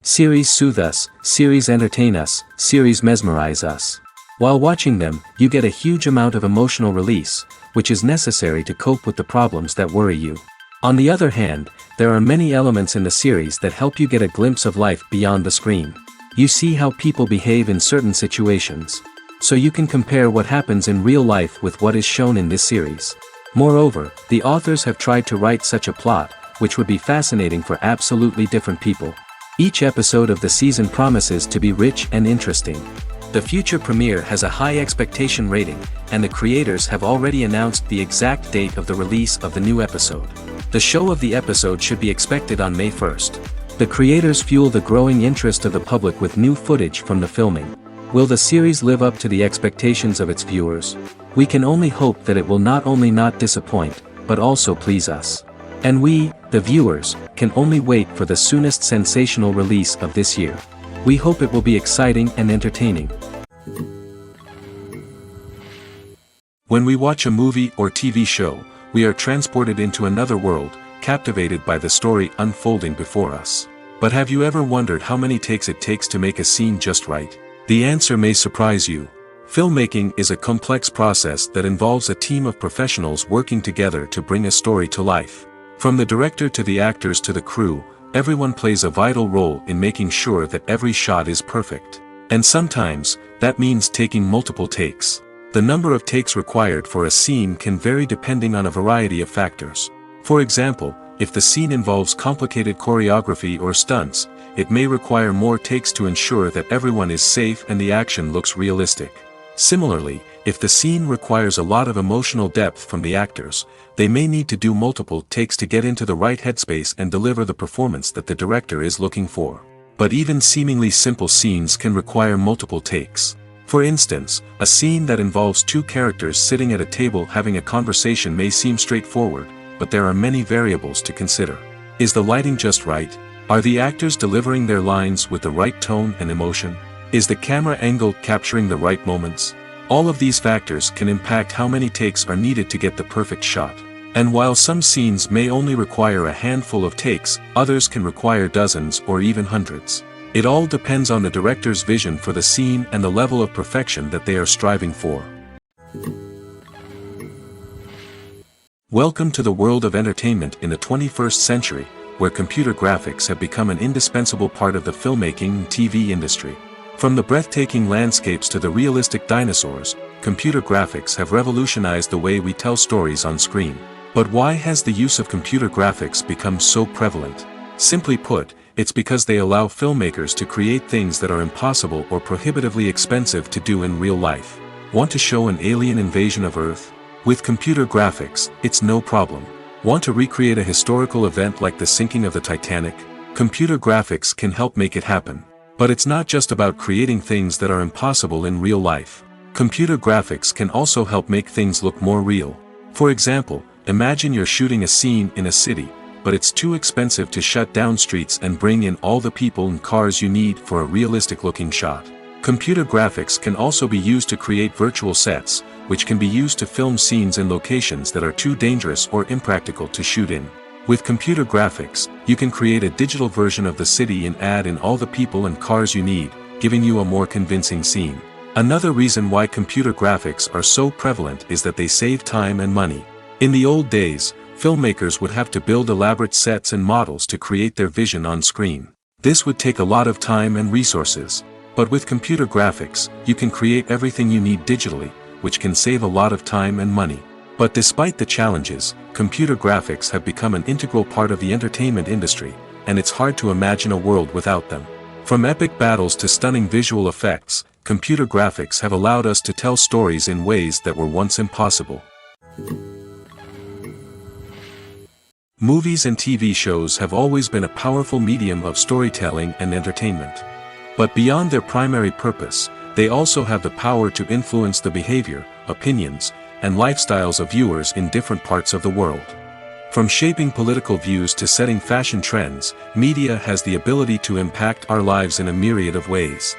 Series soothe us, series entertain us, series mesmerize us. While watching them, you get a huge amount of emotional release, which is necessary to cope with the problems that worry you. On the other hand, there are many elements in the series that help you get a glimpse of life beyond the screen. You see how people behave in certain situations. So you can compare what happens in real life with what is shown in this series. Moreover, the authors have tried to write such a plot, which would be fascinating for absolutely different people. Each episode of the season promises to be rich and interesting. The future premiere has a high expectation rating, and the creators have already announced the exact date of the release of the new episode. The show of the episode should be expected on May 1st. The creators fuel the growing interest of the public with new footage from the filming. Will the series live up to the expectations of its viewers? We can only hope that it will not only not disappoint, but also please us. And we, the viewers, can only wait for the soonest sensational release of this year. We hope it will be exciting and entertaining. When we watch a movie or TV show, we are transported into another world, captivated by the story unfolding before us. But have you ever wondered how many takes it takes to make a scene just right? The answer may surprise you. Filmmaking is a complex process that involves a team of professionals working together to bring a story to life. From the director to the actors to the crew, everyone plays a vital role in making sure that every shot is perfect. And sometimes, that means taking multiple takes. The number of takes required for a scene can vary depending on a variety of factors. For example, if the scene involves complicated choreography or stunts, it may require more takes to ensure that everyone is safe and the action looks realistic. Similarly, if the scene requires a lot of emotional depth from the actors, they may need to do multiple takes to get into the right headspace and deliver the performance that the director is looking for. But even seemingly simple scenes can require multiple takes. For instance, a scene that involves two characters sitting at a table having a conversation may seem straightforward, but there are many variables to consider. Is the lighting just right? Are the actors delivering their lines with the right tone and emotion? Is the camera angle capturing the right moments? All of these factors can impact how many takes are needed to get the perfect shot. And while some scenes may only require a handful of takes, others can require dozens or even hundreds. It all depends on the director's vision for the scene and the level of perfection that they are striving for. Welcome to the world of entertainment in the 21st century, where computer graphics have become an indispensable part of the filmmaking and TV industry. From the breathtaking landscapes to the realistic dinosaurs, computer graphics have revolutionized the way we tell stories on screen. But why has the use of computer graphics become so prevalent? Simply put, it's because they allow filmmakers to create things that are impossible or prohibitively expensive to do in real life. Want to show an alien invasion of Earth? With computer graphics, it's no problem. Want to recreate a historical event like the sinking of the Titanic? Computer graphics can help make it happen. But it's not just about creating things that are impossible in real life. Computer graphics can also help make things look more real. For example, imagine you're shooting a scene in a city, but it's too expensive to shut down streets and bring in all the people and cars you need for a realistic-looking shot. Computer graphics can also be used to create virtual sets, which can be used to film scenes in locations that are too dangerous or impractical to shoot in. With computer graphics, you can create a digital version of the city and add in all the people and cars you need, giving you a more convincing scene. Another reason why computer graphics are so prevalent is that they save time and money. In the old days, filmmakers would have to build elaborate sets and models to create their vision on screen. This would take a lot of time and resources. But with computer graphics, you can create everything you need digitally, which can save a lot of time and money. But despite the challenges, computer graphics have become an integral part of the entertainment industry, and it's hard to imagine a world without them. From epic battles to stunning visual effects, computer graphics have allowed us to tell stories in ways that were once impossible. Movies and TV shows have always been a powerful medium of storytelling and entertainment. But beyond their primary purpose, they also have the power to influence the behavior, opinions, and lifestyles of viewers in different parts of the world. From shaping political views to setting fashion trends, media has the ability to impact our lives in a myriad of ways.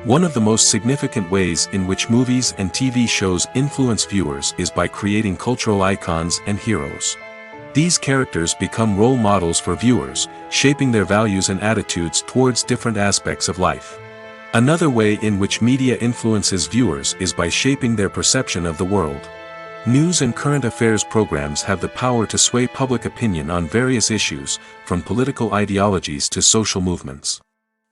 One of the most significant ways in which movies and TV shows influence viewers is by creating cultural icons and heroes. These characters become role models for viewers, shaping their values and attitudes towards different aspects of life. Another way in which media influences viewers is by shaping their perception of the world. News and current affairs programs have the power to sway public opinion on various issues, from political ideologies to social movements.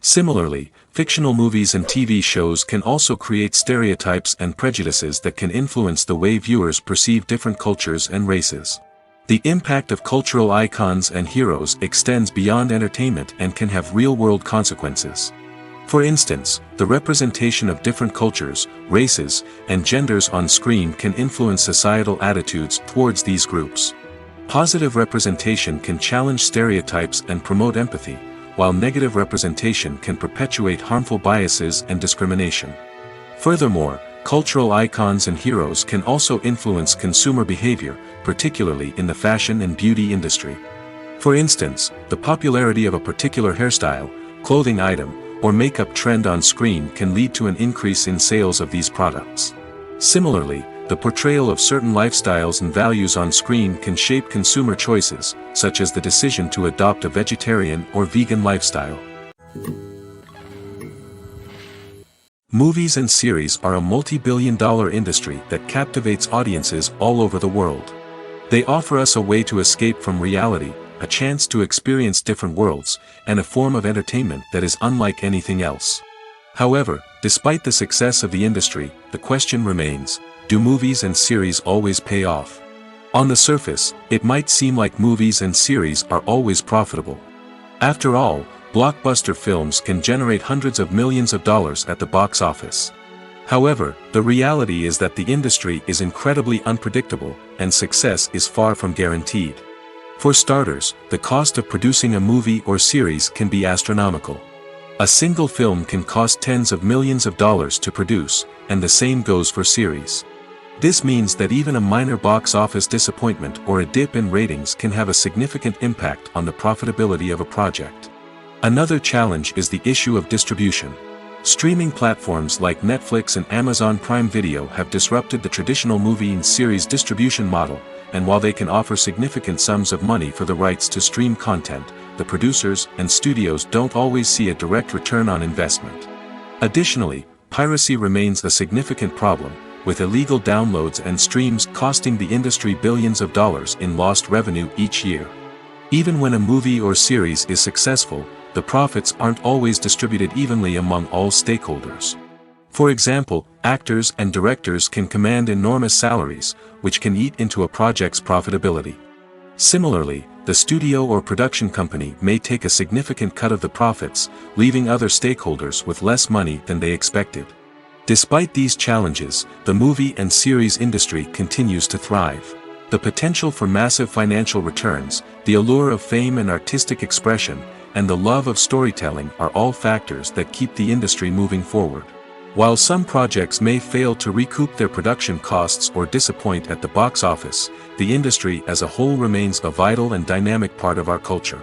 Similarly, fictional movies and TV shows can also create stereotypes and prejudices that can influence the way viewers perceive different cultures and races. The impact of cultural icons and heroes extends beyond entertainment and can have real-world consequences. For instance, the representation of different cultures, races, and genders on screen can influence societal attitudes towards these groups. Positive representation can challenge stereotypes and promote empathy, while negative representation can perpetuate harmful biases and discrimination. Furthermore, cultural icons and heroes can also influence consumer behavior, particularly in the fashion and beauty industry. For instance, the popularity of a particular hairstyle, clothing item, or makeup trend on screen can lead to an increase in sales of these products. Similarly, the portrayal of certain lifestyles and values on screen can shape consumer choices, such as the decision to adopt a vegetarian or vegan lifestyle. Movies and series are a multi-billion-dollar industry that captivates audiences all over the world. They offer us a way to escape from reality, a chance to experience different worlds, and a form of entertainment that is unlike anything else. However, despite the success of the industry, the question remains, do movies and series always pay off? On the surface, it might seem like movies and series are always profitable. After all, blockbuster films can generate hundreds of millions of dollars at the box office. However, the reality is that the industry is incredibly unpredictable, and success is far from guaranteed. For starters, the cost of producing a movie or series can be astronomical. A single film can cost tens of millions of dollars to produce, and the same goes for series. This means that even a minor box office disappointment or a dip in ratings can have a significant impact on the profitability of a project. Another challenge is the issue of distribution. Streaming platforms like Netflix and Amazon Prime Video have disrupted the traditional movie and series distribution model, and while they can offer significant sums of money for the rights to stream content, the producers and studios don't always see a direct return on investment. Additionally, piracy remains a significant problem, with illegal downloads and streams costing the industry billions of dollars in lost revenue each year. Even when a movie or series is successful, the profits aren't always distributed evenly among all stakeholders. For example, actors and directors can command enormous salaries, which can eat into a project's profitability. Similarly, the studio or production company may take a significant cut of the profits, leaving other stakeholders with less money than they expected. Despite these challenges, the movie and series industry continues to thrive. The potential for massive financial returns, the allure of fame and artistic expression, and the love of storytelling are all factors that keep the industry moving forward. While some projects may fail to recoup their production costs or disappoint at the box office, the industry as a whole remains a vital and dynamic part of our culture.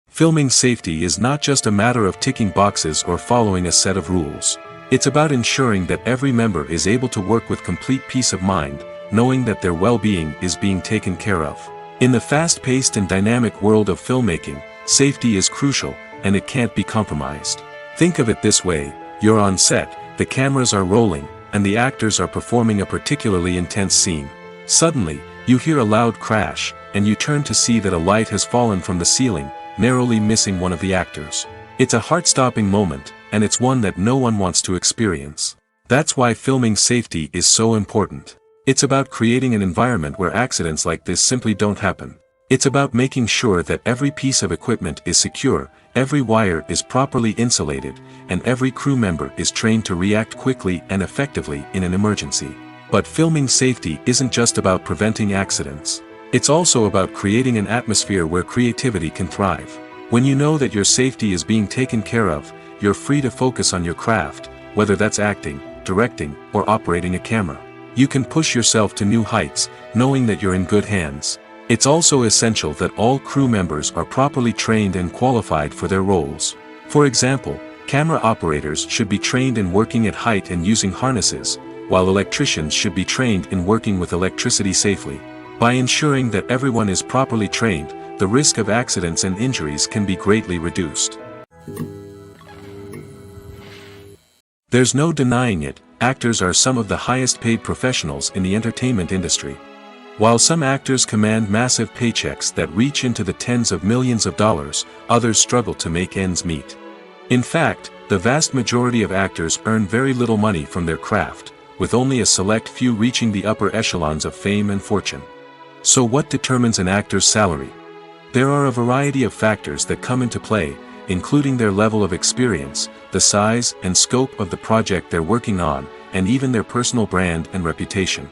Filming safety is not just a matter of ticking boxes or following a set of rules. It's about ensuring that every member is able to work with complete peace of mind, knowing that their well-being is being taken care of. In the fast-paced and dynamic world of filmmaking, safety is crucial, and it can't be compromised. Think of it this way: you're on set, the cameras are rolling, and the actors are performing a particularly intense scene. Suddenly, you hear a loud crash, and you turn to see that a light has fallen from the ceiling, narrowly missing one of the actors. It's a heart-stopping moment, and it's one that no one wants to experience. That's why filming safety is so important. It's about creating an environment where accidents like this simply don't happen. It's about making sure that every piece of equipment is secure, every wire is properly insulated, and every crew member is trained to react quickly and effectively in an emergency. But filming safety isn't just about preventing accidents. It's also about creating an atmosphere where creativity can thrive. When you know that your safety is being taken care of, you're free to focus on your craft, whether that's acting, directing, or operating a camera. You can push yourself to new heights, knowing that you're in good hands. It's also essential that all crew members are properly trained and qualified for their roles. For example, camera operators should be trained in working at height and using harnesses, while electricians should be trained in working with electricity safely. By ensuring that everyone is properly trained, the risk of accidents and injuries can be greatly reduced. There's no denying it, actors are some of the highest paid professionals in the entertainment industry. While some actors command massive paychecks that reach into the tens of millions of dollars, others struggle to make ends meet. In fact, the vast majority of actors earn very little money from their craft, with only a select few reaching the upper echelons of fame and fortune. So what determines an actor's salary? There are a variety of factors that come into play, including their level of experience, the size and scope of the project they're working on, and even their personal brand and reputation.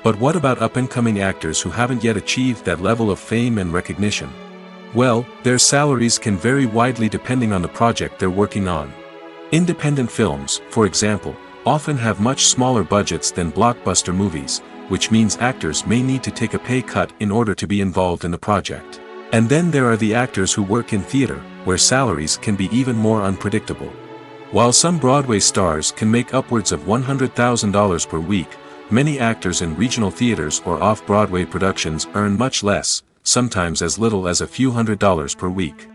But what about up-and-coming actors who haven't yet achieved that level of fame and recognition? Well, their salaries can vary widely depending on the project they're working on. Independent films, for example, often have much smaller budgets than blockbuster movies, which means actors may need to take a pay cut in order to be involved in the project. And then there are the actors who work in theater, where salaries can be even more unpredictable. While some Broadway stars can make upwards of $100,000 per week, many actors in regional theaters or off-Broadway productions earn much less, sometimes as little as a few $100s per week.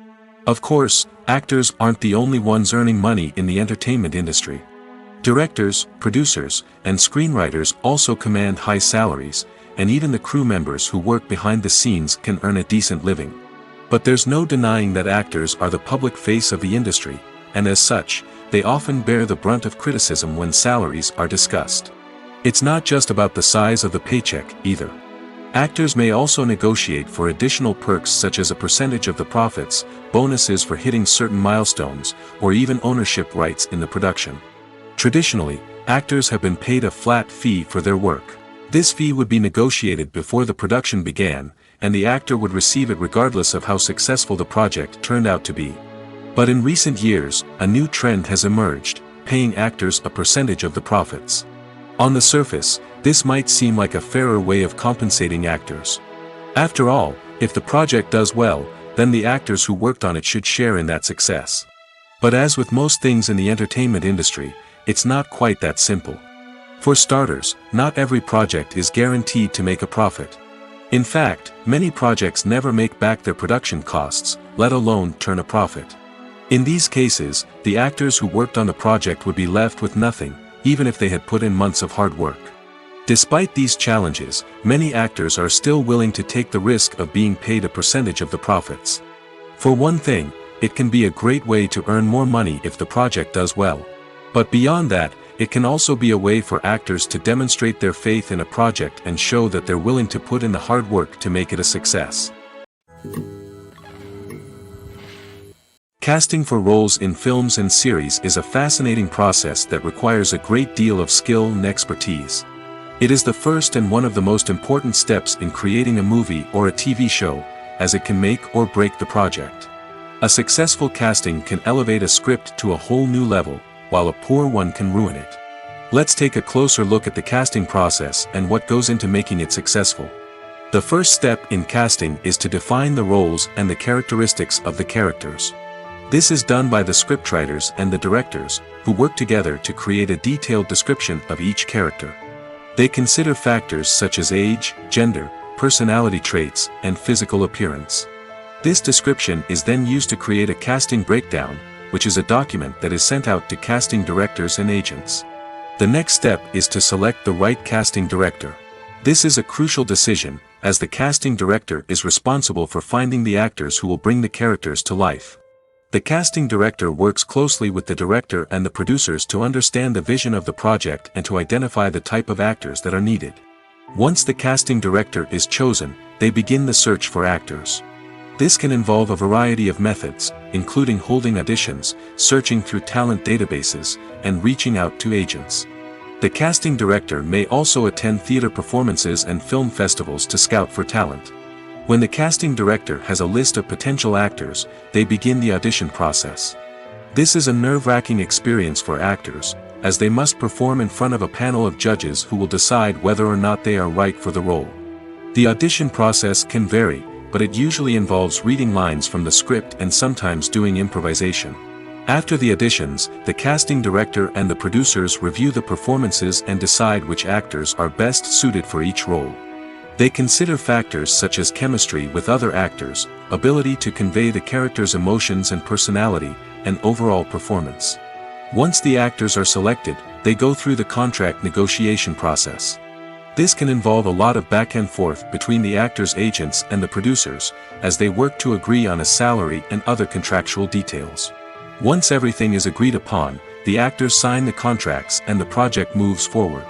Of course, actors aren't the only ones earning money in the entertainment industry. Directors, producers, and screenwriters also command high salaries, and even the crew members who work behind the scenes can earn a decent living. But there's no denying that actors are the public face of the industry, and as such, they often bear the brunt of criticism when salaries are discussed. It's not just about the size of the paycheck, either. Actors may also negotiate for additional perks such as a percentage of the profits, bonuses for hitting certain milestones, or even ownership rights in the production. Traditionally, actors have been paid a flat fee for their work. This fee would be negotiated before the production began, and the actor would receive it regardless of how successful the project turned out to be. But in recent years, a new trend has emerged, paying actors a percentage of the profits. On the surface, this might seem like a fairer way of compensating actors. After all, if the project does well, then the actors who worked on it should share in that success. But as with most things in the entertainment industry, it's not quite that simple. For starters, not every project is guaranteed to make a profit. In fact, many projects never make back their production costs, let alone turn a profit. In these cases, the actors who worked on the project would be left with nothing, even if they had put in months of hard work. Despite these challenges, many actors are still willing to take the risk of being paid a percentage of the profits. For one thing, it can be a great way to earn more money if the project does well. But beyond that, it can also be a way for actors to demonstrate their faith in a project and show that they're willing to put in the hard work to make it a success. Casting for roles in films and series is a fascinating process that requires a great deal of skill and expertise. It is the first and one of the most important steps in creating a movie or a TV show, as it can make or break the project. A successful casting can elevate a script to a whole new level, while a poor one can ruin it. Let's take a closer look at the casting process and what goes into making it successful. The first step in casting is to define the roles and the characteristics of the characters. This is done by the scriptwriters and the directors, who work together to create a detailed description of each character. They consider factors such as age, gender, personality traits, and physical appearance. This description is then used to create a casting breakdown, which is a document that is sent out to casting directors and agents. The next step is to select the right casting director. This is a crucial decision, as the casting director is responsible for finding the actors who will bring the characters to life. The casting director works closely with the director and the producers to understand the vision of the project and to identify the type of actors that are needed. Once the casting director is chosen, they begin the search for actors. This can involve a variety of methods, including holding auditions, searching through talent databases, and reaching out to agents. The casting director may also attend theater performances and film festivals to scout for talent. When the casting director has a list of potential actors, they begin the audition process. This is a nerve-wracking experience for actors, as they must perform in front of a panel of judges who will decide whether or not they are right for the role. The audition process can vary, but it usually involves reading lines from the script and sometimes doing improvisation. After the auditions, the casting director and the producers review the performances and decide which actors are best suited for each role. They consider factors such as chemistry with other actors, ability to convey the character's emotions and personality, and overall performance. Once the actors are selected, they go through the contract negotiation process. This can involve a lot of back and forth between the actors' agents and the producers, as they work to agree on a salary and other contractual details. Once everything is agreed upon, the actors sign the contracts and the project moves forward.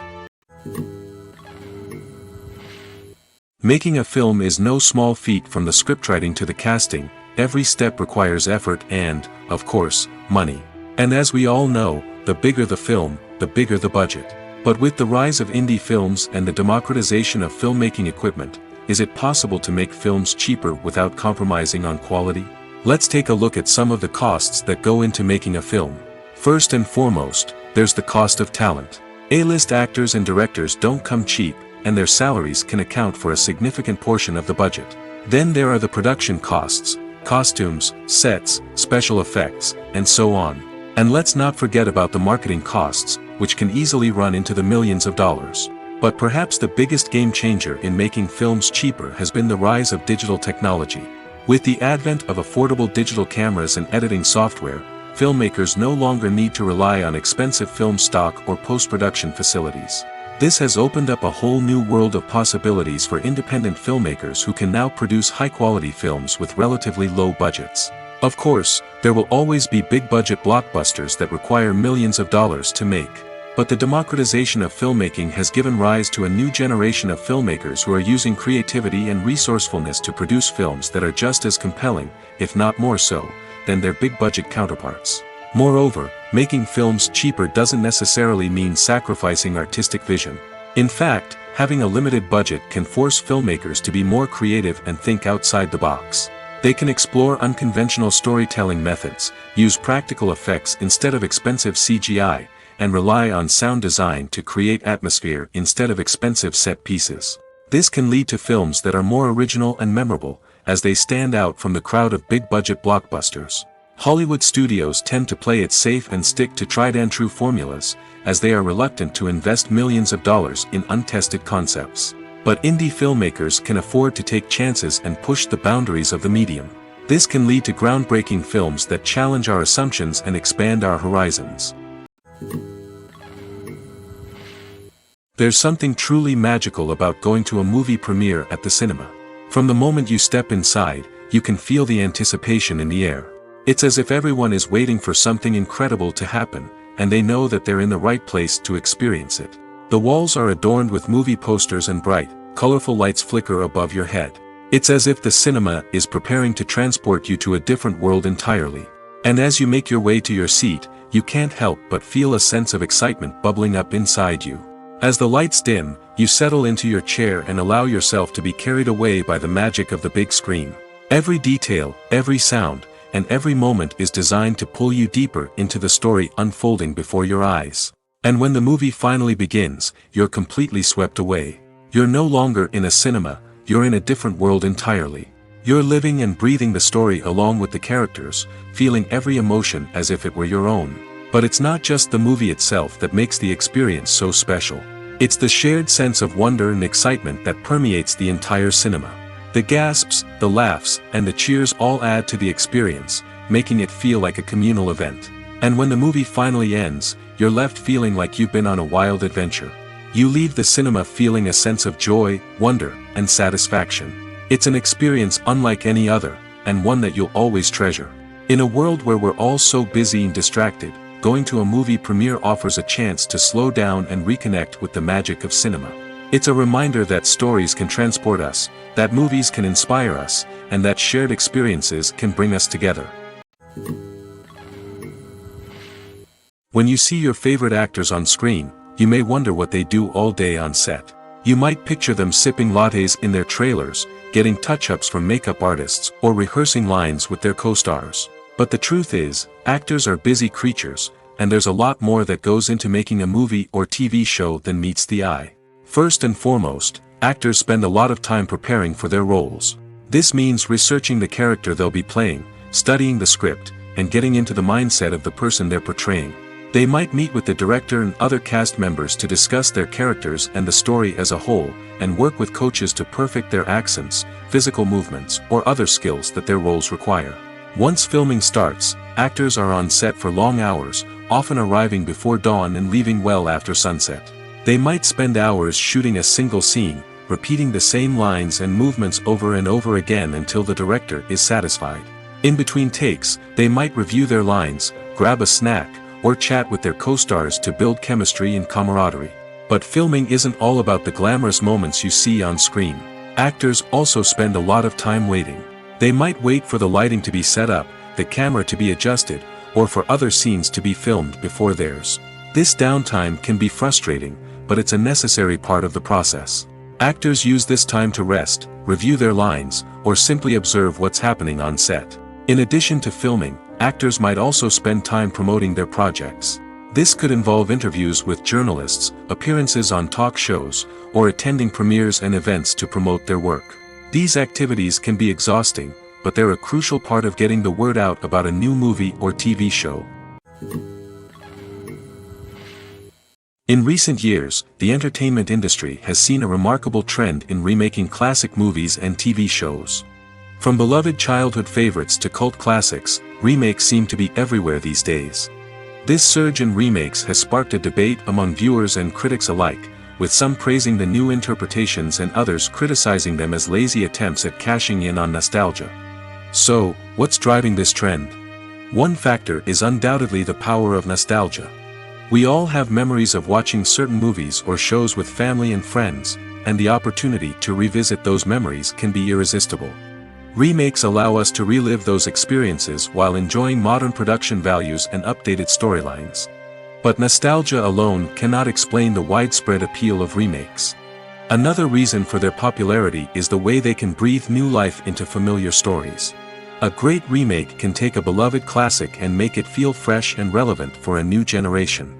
Making a film is no small feat. From the scriptwriting to the casting, every step requires effort and, of course, money. And as we all know, the bigger the film, the bigger the budget. But with the rise of indie films and the democratization of filmmaking equipment, is it possible to make films cheaper without compromising on quality? Let's take a look at some of the costs that go into making a film. First and foremost, there's the cost of talent. A-list actors and directors don't come cheap, and their salaries can account for a significant portion of the budget. Then there are the production costs, costumes, sets, special effects, and so on. And let's not forget about the marketing costs, which can easily run into the millions of dollars. But perhaps the biggest game changer in making films cheaper has been the rise of digital technology. With the advent of affordable digital cameras and editing software, filmmakers no longer need to rely on expensive film stock or post-production facilities. This has opened up a whole new world of possibilities for independent filmmakers who can now produce high-quality films with relatively low budgets. Of course, there will always be big-budget blockbusters that require millions of dollars to make. But the democratization of filmmaking has given rise to a new generation of filmmakers who are using creativity and resourcefulness to produce films that are just as compelling, if not more so, than their big-budget counterparts. Moreover, making films cheaper doesn't necessarily mean sacrificing artistic vision. In fact, having a limited budget can force filmmakers to be more creative and think outside the box. They can explore unconventional storytelling methods, use practical effects instead of expensive CGI, and rely on sound design to create atmosphere instead of expensive set pieces. This can lead to films that are more original and memorable, as they stand out from the crowd of big-budget blockbusters. Hollywood studios tend to play it safe and stick to tried-and-true formulas, as they are reluctant to invest millions of dollars in untested concepts. But indie filmmakers can afford to take chances and push the boundaries of the medium. This can lead to groundbreaking films that challenge our assumptions and expand our horizons. There's something truly magical about going to a movie premiere at the cinema. From the moment you step inside, you can feel the anticipation in the air. It's as if everyone is waiting for something incredible to happen, and they know that they're in the right place to experience it. The walls are adorned with movie posters and bright, colorful lights flicker above your head. It's as if the cinema is preparing to transport you to a different world entirely. And as you make your way to your seat, you can't help but feel a sense of excitement bubbling up inside you. As the lights dim, you settle into your chair and allow yourself to be carried away by the magic of the big screen. Every detail, every sound, and every moment is designed to pull you deeper into the story unfolding before your eyes. And when the movie finally begins, you're completely swept away. You're no longer in a cinema, you're in a different world entirely. You're living and breathing the story along with the characters, feeling every emotion as if it were your own. But it's not just the movie itself that makes the experience so special. It's the shared sense of wonder and excitement that permeates the entire cinema. The gasps, the laughs, and the cheers all add to the experience, making it feel like a communal event. And when the movie finally ends, you're left feeling like you've been on a wild adventure. You leave the cinema feeling a sense of joy, wonder, and satisfaction. It's an experience unlike any other, and one that you'll always treasure. In a world where we're all so busy and distracted, going to a movie premiere offers a chance to slow down and reconnect with the magic of cinema. It's a reminder that stories can transport us, that movies can inspire us, and that shared experiences can bring us together. When you see your favorite actors on screen, you may wonder what they do all day on set. You might picture them sipping lattes in their trailers, getting touch-ups from makeup artists, or rehearsing lines with their co-stars. But the truth is, actors are busy creatures, and there's a lot more that goes into making a movie or TV show than meets the eye. First and foremost, actors spend a lot of time preparing for their roles. This means researching the character they'll be playing, studying the script, and getting into the mindset of the person they're portraying. They might meet with the director and other cast members to discuss their characters and the story as a whole, and work with coaches to perfect their accents, physical movements, or other skills that their roles require. Once filming starts, actors are on set for long hours, often arriving before dawn and leaving well after sunset. They might spend hours shooting a single scene, repeating the same lines and movements over and over again until the director is satisfied. In between takes, they might review their lines, grab a snack, or chat with their co-stars to build chemistry and camaraderie. But filming isn't all about the glamorous moments you see on screen. Actors also spend a lot of time waiting. They might wait for the lighting to be set up, the camera to be adjusted, or for other scenes to be filmed before theirs. This downtime can be frustrating, but it's a necessary part of the process. Actors use this time to rest, review their lines, or simply observe what's happening on set. In addition to filming, actors might also spend time promoting their projects. This could involve interviews with journalists, appearances on talk shows, or attending premieres and events to promote their work. These activities can be exhausting, but they're a crucial part of getting the word out about a new movie or TV show. In recent years, the entertainment industry has seen a remarkable trend in remaking classic movies and TV shows. From beloved childhood favorites to cult classics, remakes seem to be everywhere these days. This surge in remakes has sparked a debate among viewers and critics alike, with some praising the new interpretations and others criticizing them as lazy attempts at cashing in on nostalgia. So, what's driving this trend? One factor is undoubtedly the power of nostalgia. We all have memories of watching certain movies or shows with family and friends, and the opportunity to revisit those memories can be irresistible. Remakes allow us to relive those experiences while enjoying modern production values and updated storylines. But nostalgia alone cannot explain the widespread appeal of remakes. Another reason for their popularity is the way they can breathe new life into familiar stories. A great remake can take a beloved classic and make it feel fresh and relevant for a new generation.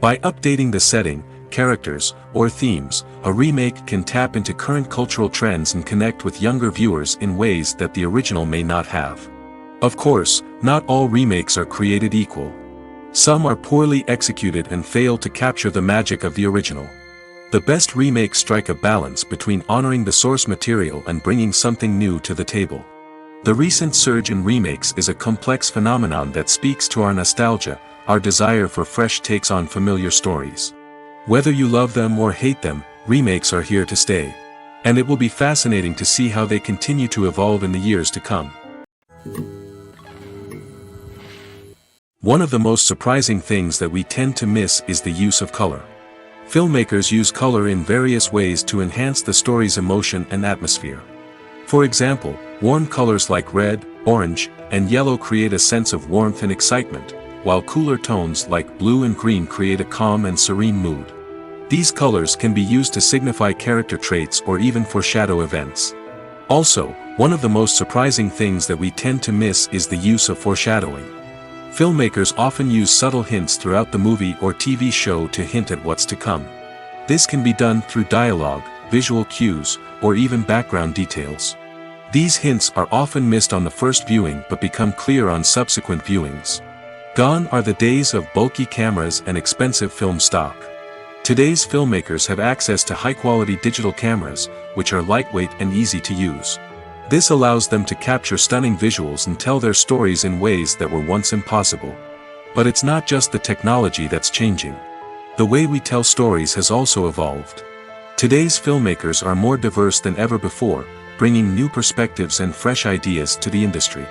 By updating the setting, characters, or themes, a remake can tap into current cultural trends and connect with younger viewers in ways that the original may not have. Of course, not all remakes are created equal. Some are poorly executed and fail to capture the magic of the original. The best remakes strike a balance between honoring the source material and bringing something new to the table. The recent surge in remakes is a complex phenomenon that speaks to our nostalgia, our desire for fresh takes on familiar stories. Whether you love them or hate them, remakes are here to stay. And it will be fascinating to see how they continue to evolve in the years to come. One of the most surprising things that we tend to miss is the use of color. Filmmakers use color in various ways to enhance the story's emotion and atmosphere. For example, warm colors like red, orange, and yellow create a sense of warmth and excitement, while cooler tones like blue and green create a calm and serene mood. These colors can be used to signify character traits or even foreshadow events. Also, one of the most surprising things that we tend to miss is the use of foreshadowing. Filmmakers often use subtle hints throughout the movie or TV show to hint at what's to come. This can be done through dialogue, visual cues, or even background details. These hints are often missed on the first viewing but become clear on subsequent viewings. Gone are the days of bulky cameras and expensive film stock. Today's filmmakers have access to high-quality digital cameras, which are lightweight and easy to use. This allows them to capture stunning visuals and tell their stories in ways that were once impossible. But it's not just the technology that's changing. The way we tell stories has also evolved. Today's filmmakers are more diverse than ever before, bringing new perspectives and fresh ideas to the industry.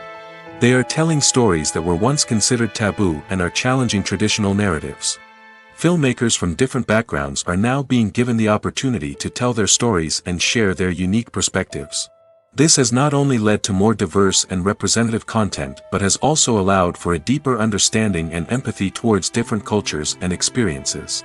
They are telling stories that were once considered taboo and are challenging traditional narratives. Filmmakers from different backgrounds are now being given the opportunity to tell their stories and share their unique perspectives. This has not only led to more diverse and representative content but has also allowed for a deeper understanding and empathy towards different cultures and experiences.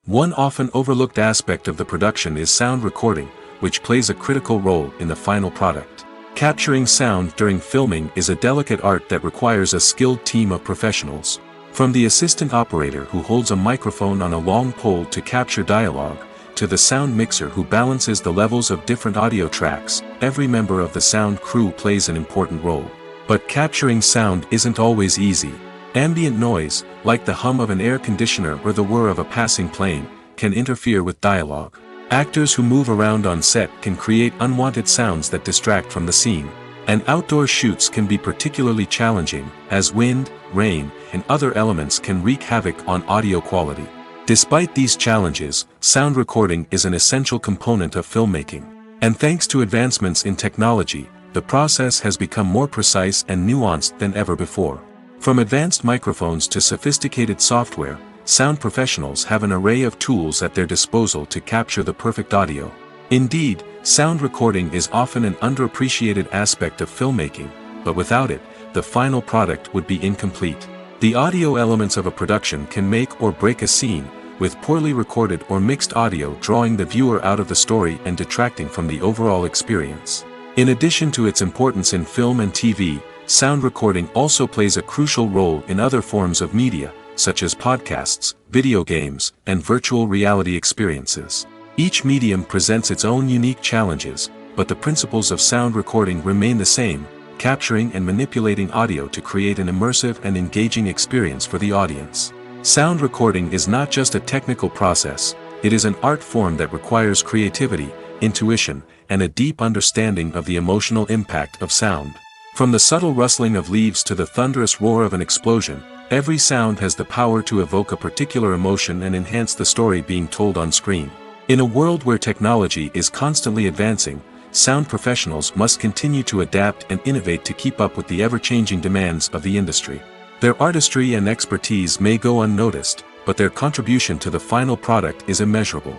One often overlooked aspect of the production is sound recording, which plays a critical role in the final product. Capturing sound during filming is a delicate art that requires a skilled team of professionals. From the assistant operator who holds a microphone on a long pole to capture dialogue, to the sound mixer who balances the levels of different audio tracks, every member of the sound crew plays an important role. But capturing sound isn't always easy. Ambient noise, like the hum of an air conditioner or the whir of a passing plane, can interfere with dialogue. Actors who move around on set can create unwanted sounds that distract from the scene. And outdoor shoots can be particularly challenging, as wind, rain, and other elements can wreak havoc on audio quality. Despite these challenges, sound recording is an essential component of filmmaking. And thanks to advancements in technology, the process has become more precise and nuanced than ever before. From advanced microphones to sophisticated software, sound professionals have an array of tools at their disposal to capture the perfect audio. Indeed, sound recording is often an underappreciated aspect of filmmaking, but without it, the final product would be incomplete. The audio elements of a production can make or break a scene, with poorly recorded or mixed audio drawing the viewer out of the story and detracting from the overall experience. In addition to its importance in film and TV, sound recording also plays a crucial role in other forms of media, such as podcasts, video games, and virtual reality experiences. Each medium presents its own unique challenges, but the principles of sound recording remain the same, capturing and manipulating audio to create an immersive and engaging experience for the audience. Sound recording is not just a technical process, it is an art form that requires creativity, intuition, and a deep understanding of the emotional impact of sound. From the subtle rustling of leaves to the thunderous roar of an explosion, every sound has the power to evoke a particular emotion and enhance the story being told on screen. In a world where technology is constantly advancing, sound professionals must continue to adapt and innovate to keep up with the ever-changing demands of the industry. Their artistry and expertise may go unnoticed, but their contribution to the final product is immeasurable.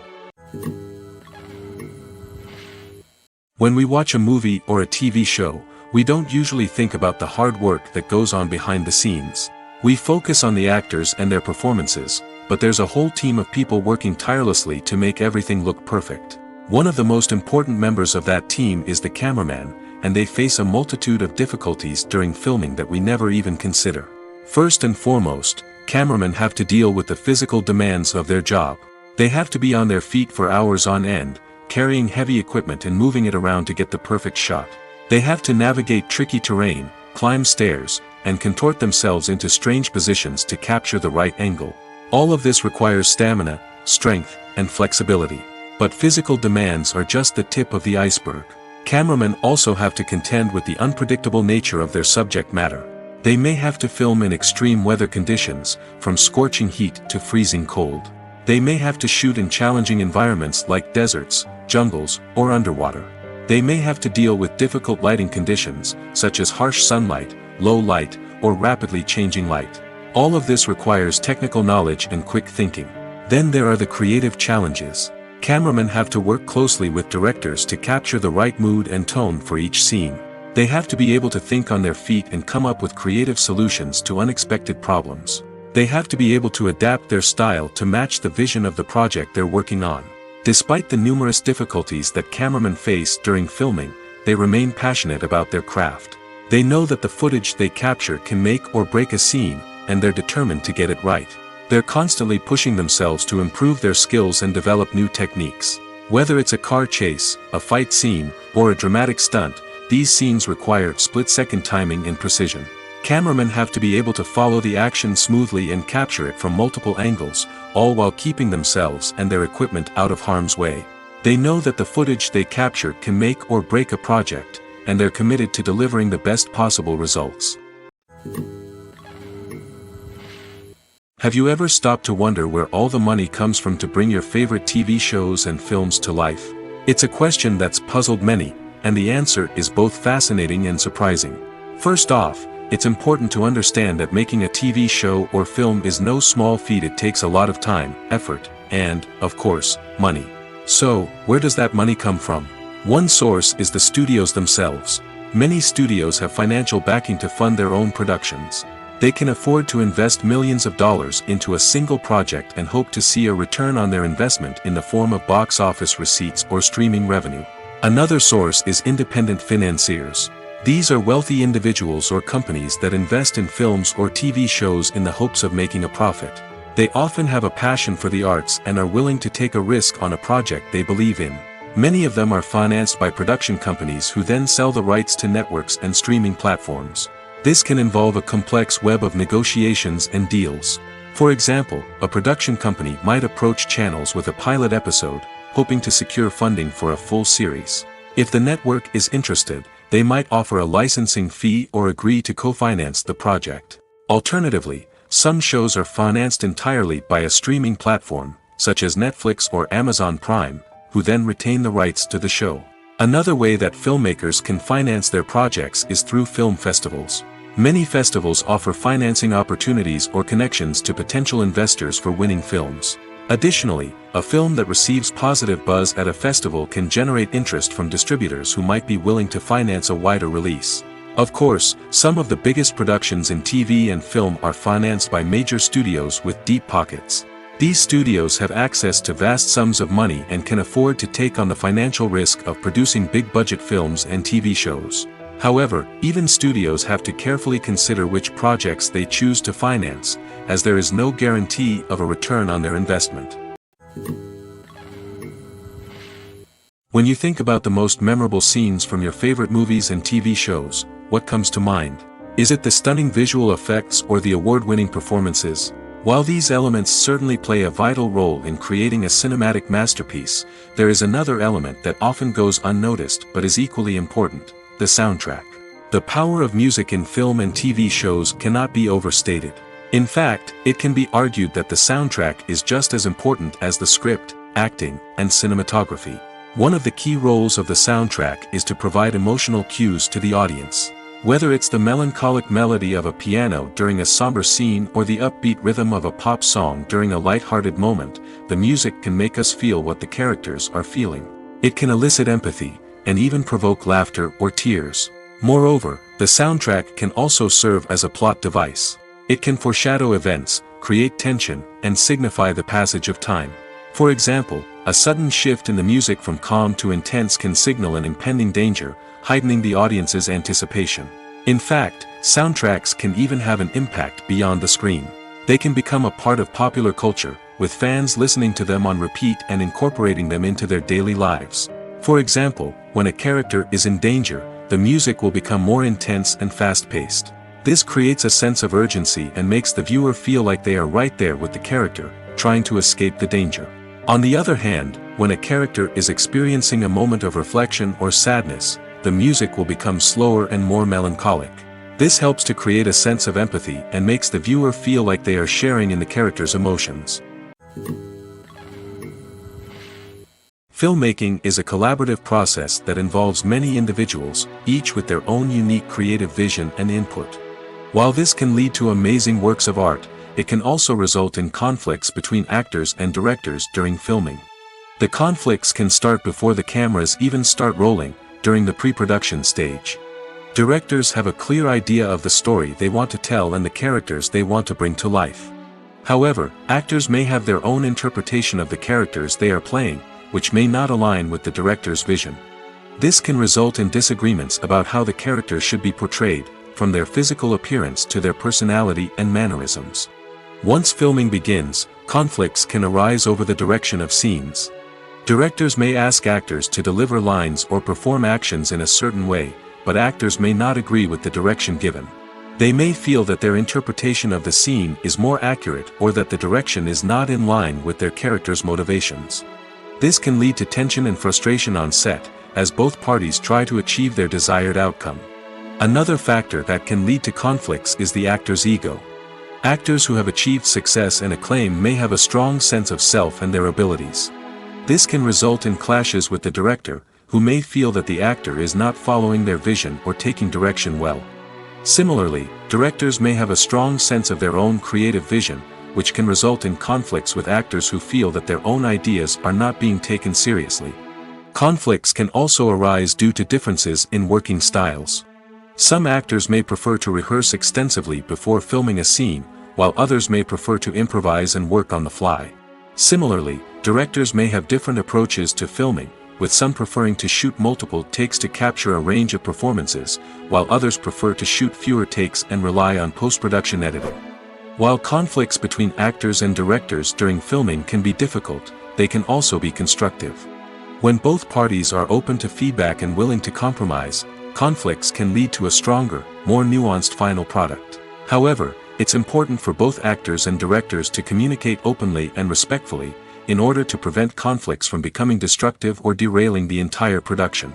When we watch a movie or a TV show, we don't usually think about the hard work that goes on behind the scenes. We focus on the actors and their performances, but there's a whole team of people working tirelessly to make everything look perfect. One of the most important members of that team is the cameraman, and they face a multitude of difficulties during filming that we never even consider. First and foremost, cameramen have to deal with the physical demands of their job. They have to be on their feet for hours on end, carrying heavy equipment and moving it around to get the perfect shot. They have to navigate tricky terrain, climb stairs, and contort themselves into strange positions to capture the right angle. All of this requires stamina, strength, and flexibility. But physical demands are just the tip of the iceberg. Cameramen also have to contend with the unpredictable nature of their subject matter. They may have to film in extreme weather conditions, from scorching heat to freezing cold. They may have to shoot in challenging environments like deserts, jungles, or underwater. They may have to deal with difficult lighting conditions, such as harsh sunlight, low light, or rapidly changing light. All of this requires technical knowledge and quick thinking. Then there are the creative challenges. Cameramen have to work closely with directors to capture the right mood and tone for each scene. They have to be able to think on their feet and come up with creative solutions to unexpected problems. They have to be able to adapt their style to match the vision of the project they're working on. Despite the numerous difficulties that cameramen face during filming, they remain passionate about their craft. They know that the footage they capture can make or break a scene, and they're determined to get it right. They're constantly pushing themselves to improve their skills and develop new techniques. Whether it's a car chase, a fight scene, or a dramatic stunt, these scenes require split-second timing and precision. Cameramen have to be able to follow the action smoothly and capture it from multiple angles, all while keeping themselves and their equipment out of harm's way. They know that the footage they capture can make or break a project, and they're committed to delivering the best possible results. Have you ever stopped to wonder where all the money comes from to bring your favorite TV shows and films to life? It's a question that's puzzled many, and the answer is both fascinating and surprising. First off, it's important to understand that making a TV show or film is no small feat. It takes a lot of time, effort, and, of course, money. So, where does that money come from? One source is the studios themselves. Many studios have financial backing to fund their own productions. They can afford to invest millions of dollars into a single project and hope to see a return on their investment in the form of box office receipts or streaming revenue. Another source is independent financiers. These are wealthy individuals or companies that invest in films or TV shows in the hopes of making a profit. They often have a passion for the arts and are willing to take a risk on a project they believe in. Many of them are financed by production companies who then sell the rights to networks and streaming platforms. This can involve a complex web of negotiations and deals. For example, a production company might approach channels with a pilot episode, hoping to secure funding for a full series. If the network is interested, they might offer a licensing fee or agree to co-finance the project. Alternatively, some shows are financed entirely by a streaming platform, such as Netflix or Amazon Prime, who then retain the rights to the show. Another way that filmmakers can finance their projects is through film festivals. Many festivals offer financing opportunities or connections to potential investors for winning films. Additionally, a film that receives positive buzz at a festival can generate interest from distributors who might be willing to finance a wider release. Of course, some of the biggest productions in TV and film are financed by major studios with deep pockets. These studios have access to vast sums of money and can afford to take on the financial risk of producing big-budget films and TV shows. However, even studios have to carefully consider which projects they choose to finance, as there is no guarantee of a return on their investment. When you think about the most memorable scenes from your favorite movies and TV shows, what comes to mind? Is it the stunning visual effects or the award-winning performances? While these elements certainly play a vital role in creating a cinematic masterpiece, there is another element that often goes unnoticed but is equally important: the soundtrack. The power of music in film and TV shows cannot be overstated. In fact, it can be argued that the soundtrack is just as important as the script, acting, and cinematography. One of the key roles of the soundtrack is to provide emotional cues to the audience. Whether it's the melancholic melody of a piano during a somber scene or the upbeat rhythm of a pop song during a light-hearted moment, the music can make us feel what the characters are feeling. It can elicit empathy, and even provoke laughter or tears. Moreover, the soundtrack can also serve as a plot device. It can foreshadow events, create tension, and signify the passage of time. For example, a sudden shift in the music from calm to intense can signal an impending danger, heightening the audience's anticipation. In fact, soundtracks can even have an impact beyond the screen. They can become a part of popular culture, with fans listening to them on repeat and incorporating them into their daily lives. For example, when a character is in danger, the music will become more intense and fast-paced. This creates a sense of urgency and makes the viewer feel like they are right there with the character, trying to escape the danger. On the other hand, when a character is experiencing a moment of reflection or sadness, the music will become slower and more melancholic. This helps to create a sense of empathy and makes the viewer feel like they are sharing in the character's emotions. Filmmaking is a collaborative process that involves many individuals, each with their own unique creative vision and input. While this can lead to amazing works of art, it can also result in conflicts between actors and directors during filming. The conflicts can start before the cameras even start rolling, during the pre-production stage. Directors have a clear idea of the story they want to tell and the characters they want to bring to life. However, actors may have their own interpretation of the characters they are playing, which may not align with the director's vision. This can result in disagreements about how the characters should be portrayed, from their physical appearance to their personality and mannerisms. Once filming begins, conflicts can arise over the direction of scenes. Directors may ask actors to deliver lines or perform actions in a certain way, but actors may not agree with the direction given. They may feel that their interpretation of the scene is more accurate or that the direction is not in line with their character's motivations. This can lead to tension and frustration on set, as both parties try to achieve their desired outcome. Another factor that can lead to conflicts is the actor's ego. Actors who have achieved success and acclaim may have a strong sense of self and their abilities. This can result in clashes with the director, who may feel that the actor is not following their vision or taking direction well. Similarly, directors may have a strong sense of their own creative vision, which can result in conflicts with actors who feel that their own ideas are not being taken seriously. Conflicts can also arise due to differences in working styles. Some actors may prefer to rehearse extensively before filming a scene, while others may prefer to improvise and work on the fly. Similarly, directors may have different approaches to filming, with some preferring to shoot multiple takes to capture a range of performances, while others prefer to shoot fewer takes and rely on post-production editing. While conflicts between actors and directors during filming can be difficult, they can also be constructive. When both parties are open to feedback and willing to compromise, conflicts can lead to a stronger, more nuanced final product. However, it's important for both actors and directors to communicate openly and respectfully, in order to prevent conflicts from becoming destructive or derailing the entire production.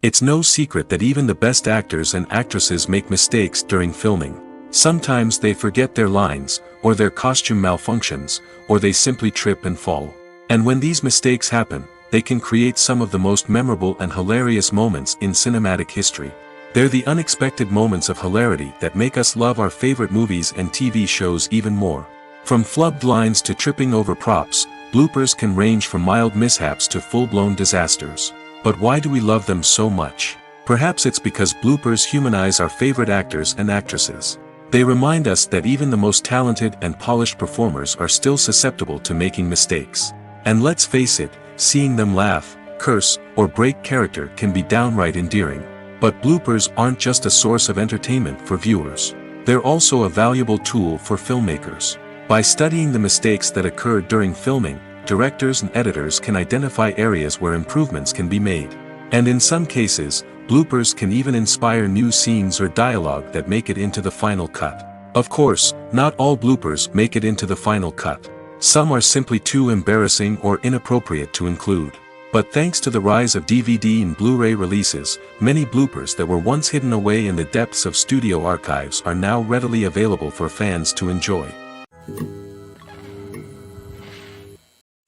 It's no secret that even the best actors and actresses make mistakes during filming. Sometimes they forget their lines, or their costume malfunctions, or they simply trip and fall. And when these mistakes happen, they can create some of the most memorable and hilarious moments in cinematic history. They're the unexpected moments of hilarity that make us love our favorite movies and TV shows even more. From flubbed lines to tripping over props, bloopers can range from mild mishaps to full-blown disasters. But why do we love them so much? Perhaps it's because bloopers humanize our favorite actors and actresses. They remind us that even the most talented and polished performers are still susceptible to making mistakes. And let's face it, seeing them laugh, curse, or break character can be downright endearing. But bloopers aren't just a source of entertainment for viewers. They're also a valuable tool for filmmakers. By studying the mistakes that occur during filming, directors and editors can identify areas where improvements can be made. And in some cases, bloopers can even inspire new scenes or dialogue that make it into the final cut. Of course, not all bloopers make it into the final cut. Some are simply too embarrassing or inappropriate to include. But thanks to the rise of DVD and Blu-ray releases, many bloopers that were once hidden away in the depths of studio archives are now readily available for fans to enjoy.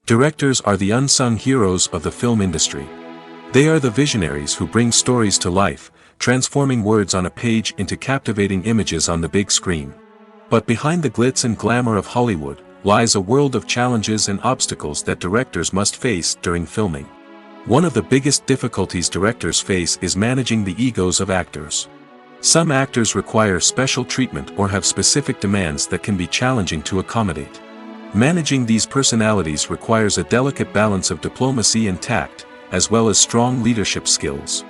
Directors are the unsung heroes of the film industry. They are the visionaries who bring stories to life, transforming words on a page into captivating images on the big screen. But behind the glitz and glamour of Hollywood, lies a world of challenges and obstacles that directors must face during filming. One of the biggest difficulties directors face is managing the egos of actors. Some actors require special treatment or have specific demands that can be challenging to accommodate. Managing these personalities requires a delicate balance of diplomacy and tact, as well as strong leadership skills.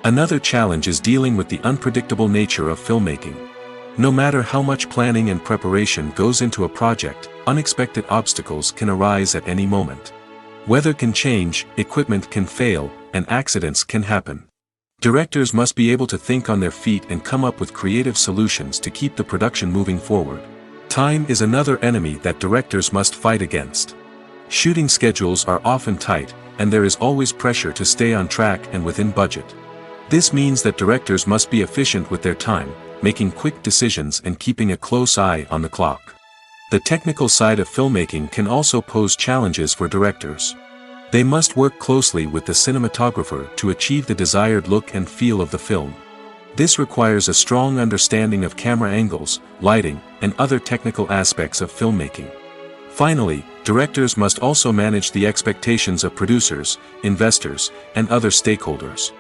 Another challenge is dealing with the unpredictable nature of filmmaking. No matter how much planning and preparation goes into a project, unexpected obstacles can arise at any moment. Weather can change, equipment can fail, and accidents can happen. Directors must be able to think on their feet and come up with creative solutions to keep the production moving forward. Time is another enemy that directors must fight against. Shooting schedules are often tight, and there is always pressure to stay on track and within budget. This means that directors must be efficient with their time, making quick decisions and keeping a close eye on the clock. The technical side of filmmaking can also pose challenges for directors. They must work closely with the cinematographer to achieve the desired look and feel of the film. This requires a strong understanding of camera angles, lighting, and other technical aspects of filmmaking. Finally, directors must also manage the expectations of producers, investors, and other stakeholders.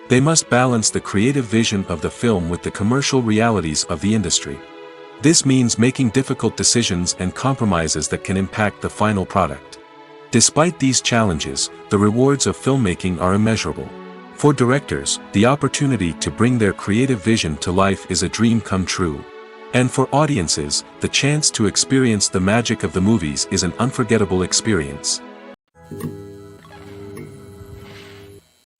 They must balance the creative vision of the film with the commercial realities of the industry. This means making difficult decisions and compromises that can impact the final product. Despite these challenges, the rewards of filmmaking are immeasurable. For directors, the opportunity to bring their creative vision to life is a dream come true. And for audiences, the chance to experience the magic of the movies is an unforgettable experience.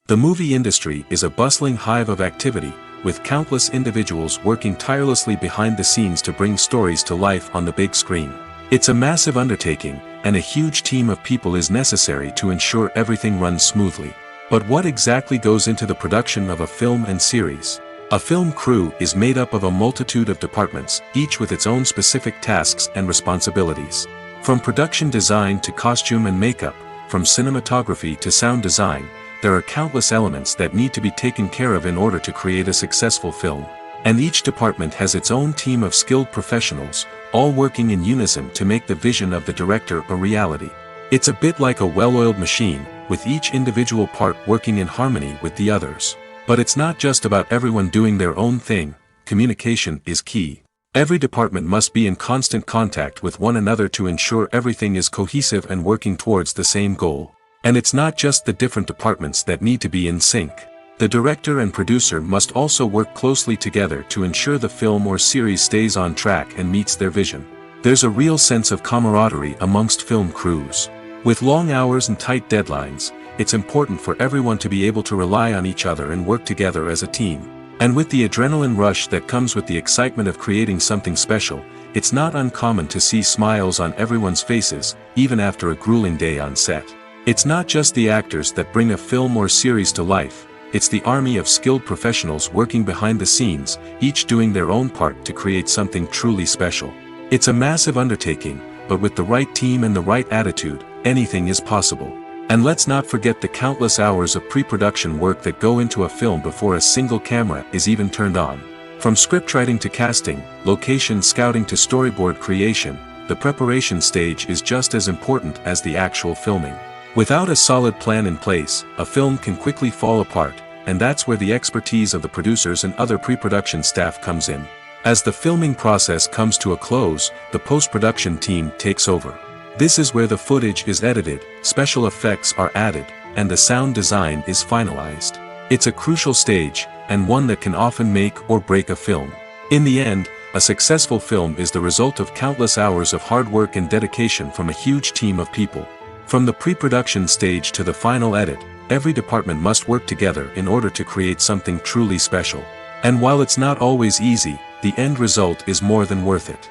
The movie industry is a bustling hive of activity, with countless individuals working tirelessly behind the scenes to bring stories to life on the big screen. It's a massive undertaking, and a huge team of people is necessary to ensure everything runs smoothly. But what exactly goes into the production of a film and series? A film crew is made up of a multitude of departments, each with its own specific tasks and responsibilities. From production design to costume and makeup, from cinematography to sound design, there are countless elements that need to be taken care of in order to create a successful film. And each department has its own team of skilled professionals, all working in unison to make the vision of the director a reality. It's a bit like a well-oiled machine, with each individual part working in harmony with the others. But it's not just about everyone doing their own thing. Communication is key. Every department must be in constant contact with one another to ensure everything is cohesive and working towards the same goal. And it's not just the different departments that need to be in sync. The director and producer must also work closely together to ensure the film or series stays on track and meets their vision. There's a real sense of camaraderie amongst film crews. With long hours and tight deadlines, it's important for everyone to be able to rely on each other and work together as a team. And with the adrenaline rush that comes with the excitement of creating something special, it's not uncommon to see smiles on everyone's faces, even after a grueling day on set. It's not just the actors that bring a film or series to life, it's the army of skilled professionals working behind the scenes, each doing their own part to create something truly special. It's a massive undertaking, but with the right team and the right attitude, anything is possible. And let's not forget the countless hours of pre-production work that go into a film before a single camera is even turned on. From scriptwriting to casting, location scouting to storyboard creation, the preparation stage is just as important as the actual filming. Without a solid plan in place, a film can quickly fall apart, and that's where the expertise of the producers and other pre-production staff comes in. As the filming process comes to a close, the post-production team takes over. This is where the footage is edited, special effects are added, and the sound design is finalized. It's a crucial stage, and one that can often make or break a film. In the end, a successful film is the result of countless hours of hard work and dedication from a huge team of people. From the pre-production stage to the final edit, every department must work together in order to create something truly special. And while it's not always easy, the end result is more than worth it.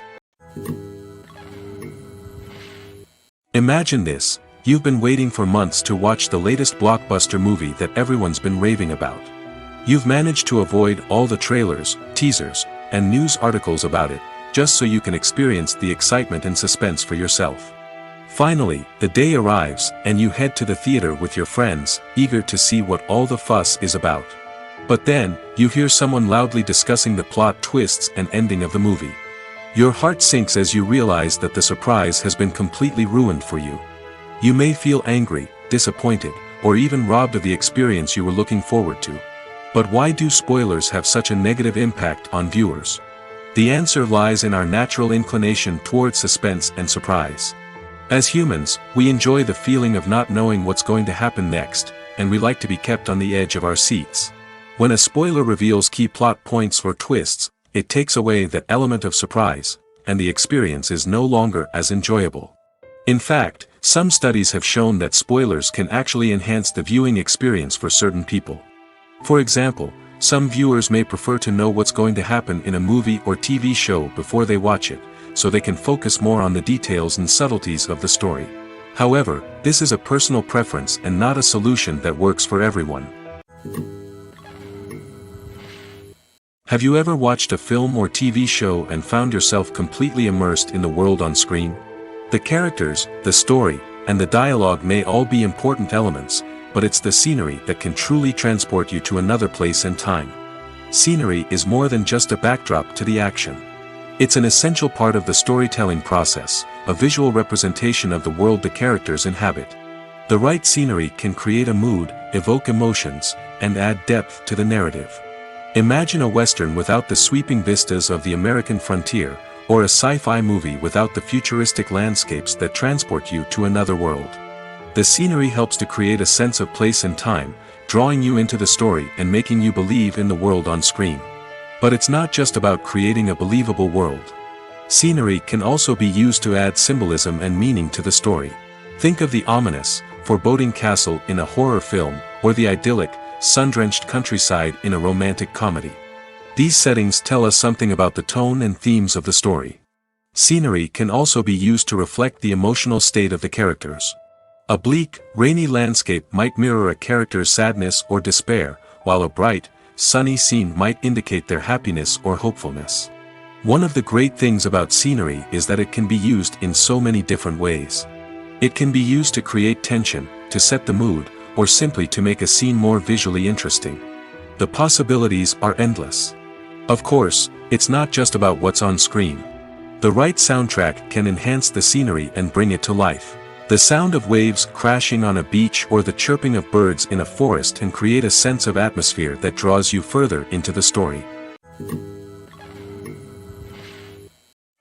Imagine this, you've been waiting for months to watch the latest blockbuster movie that everyone's been raving about. You've managed to avoid all the trailers, teasers, and news articles about it, just so you can experience the excitement and suspense for yourself. Finally, the day arrives, and you head to the theater with your friends, eager to see what all the fuss is about. But then, you hear someone loudly discussing the plot twists and ending of the movie. Your heart sinks as you realize that the surprise has been completely ruined for you. You may feel angry, disappointed, or even robbed of the experience you were looking forward to. But why do spoilers have such a negative impact on viewers? The answer lies in our natural inclination toward suspense and surprise. As humans, we enjoy the feeling of not knowing what's going to happen next, and we like to be kept on the edge of our seats. When a spoiler reveals key plot points or twists, it takes away that element of surprise, and the experience is no longer as enjoyable. In fact, some studies have shown that spoilers can actually enhance the viewing experience for certain people. For example, some viewers may prefer to know what's going to happen in a movie or TV show before they watch it, so they can focus more on the details and subtleties of the story. However, this is a personal preference and not a solution that works for everyone. Have you ever watched a film or TV show and found yourself completely immersed in the world on screen? The characters, the story, and the dialogue may all be important elements, but it's the scenery that can truly transport you to another place and time. Scenery is more than just a backdrop to the action. It's an essential part of the storytelling process, a visual representation of the world the characters inhabit. The right scenery can create a mood, evoke emotions, and add depth to the narrative. Imagine a Western without the sweeping vistas of the American frontier, or a sci-fi movie without the futuristic landscapes that transport you to another world. The scenery helps to create a sense of place and time, drawing you into the story and making you believe in the world on screen. But it's not just about creating a believable world. Scenery can also be used to add symbolism and meaning to the story. Think of the ominous, foreboding castle in a horror film, or the idyllic, sun-drenched countryside in a romantic comedy. These settings tell us something about the tone and themes of the story. Scenery can also be used to reflect the emotional state of the characters. A bleak, rainy landscape might mirror a character's sadness or despair, while a bright, sunny scene might indicate their happiness or hopefulness. One of the great things about scenery is that it can be used in so many different ways. It can be used to create tension, to set the mood, or simply to make a scene more visually interesting. The possibilities are endless. Of course, it's not just about what's on screen. The right soundtrack can enhance the scenery and bring it to life. The sound of waves crashing on a beach or the chirping of birds in a forest can create a sense of atmosphere that draws you further into the story.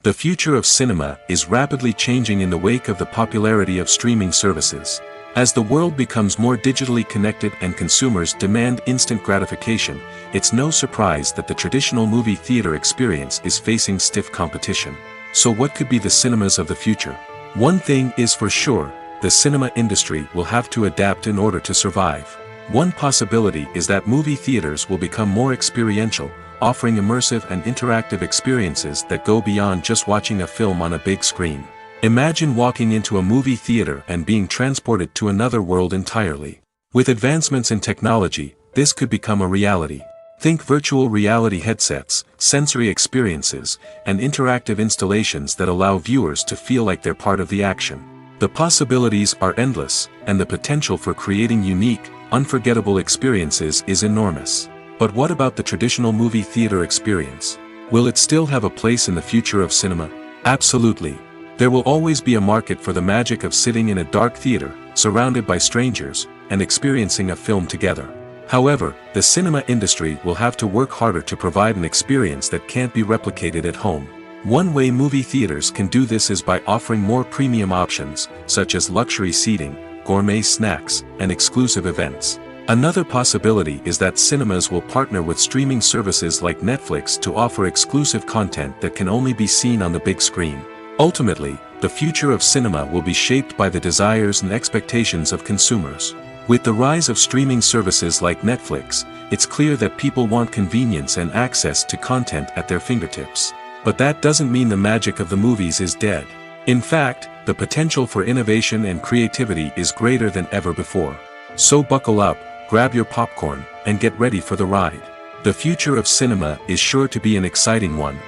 The future of cinema is rapidly changing in the wake of the popularity of streaming services. As the world becomes more digitally connected and consumers demand instant gratification, it's no surprise that the traditional movie theater experience is facing stiff competition. So what could be the cinemas of the future? One thing is for sure, the cinema industry will have to adapt in order to survive. One possibility is that movie theaters will become more experiential, offering immersive and interactive experiences that go beyond just watching a film on a big screen. Imagine walking into a movie theater and being transported to another world entirely. With advancements in technology, this could become a reality. Think virtual reality headsets, sensory experiences, and interactive installations that allow viewers to feel like they're part of the action. The possibilities are endless, and the potential for creating unique, unforgettable experiences is enormous. But what about the traditional movie theater experience? Will it still have a place in the future of cinema? Absolutely. There will always be a market for the magic of sitting in a dark theater, surrounded by strangers, and experiencing a film together. However, the cinema industry will have to work harder to provide an experience that can't be replicated at home. One way movie theaters can do this is by offering more premium options, such as luxury seating, gourmet snacks, and exclusive events. Another possibility is that cinemas will partner with streaming services like Netflix to offer exclusive content that can only be seen on the big screen. Ultimately, the future of cinema will be shaped by the desires and expectations of consumers. With the rise of streaming services like Netflix, it's clear that people want convenience and access to content at their fingertips. But that doesn't mean the magic of the movies is dead. In fact, the potential for innovation and creativity is greater than ever before. So buckle up, grab your popcorn, and get ready for the ride. The future of cinema is sure to be an exciting one.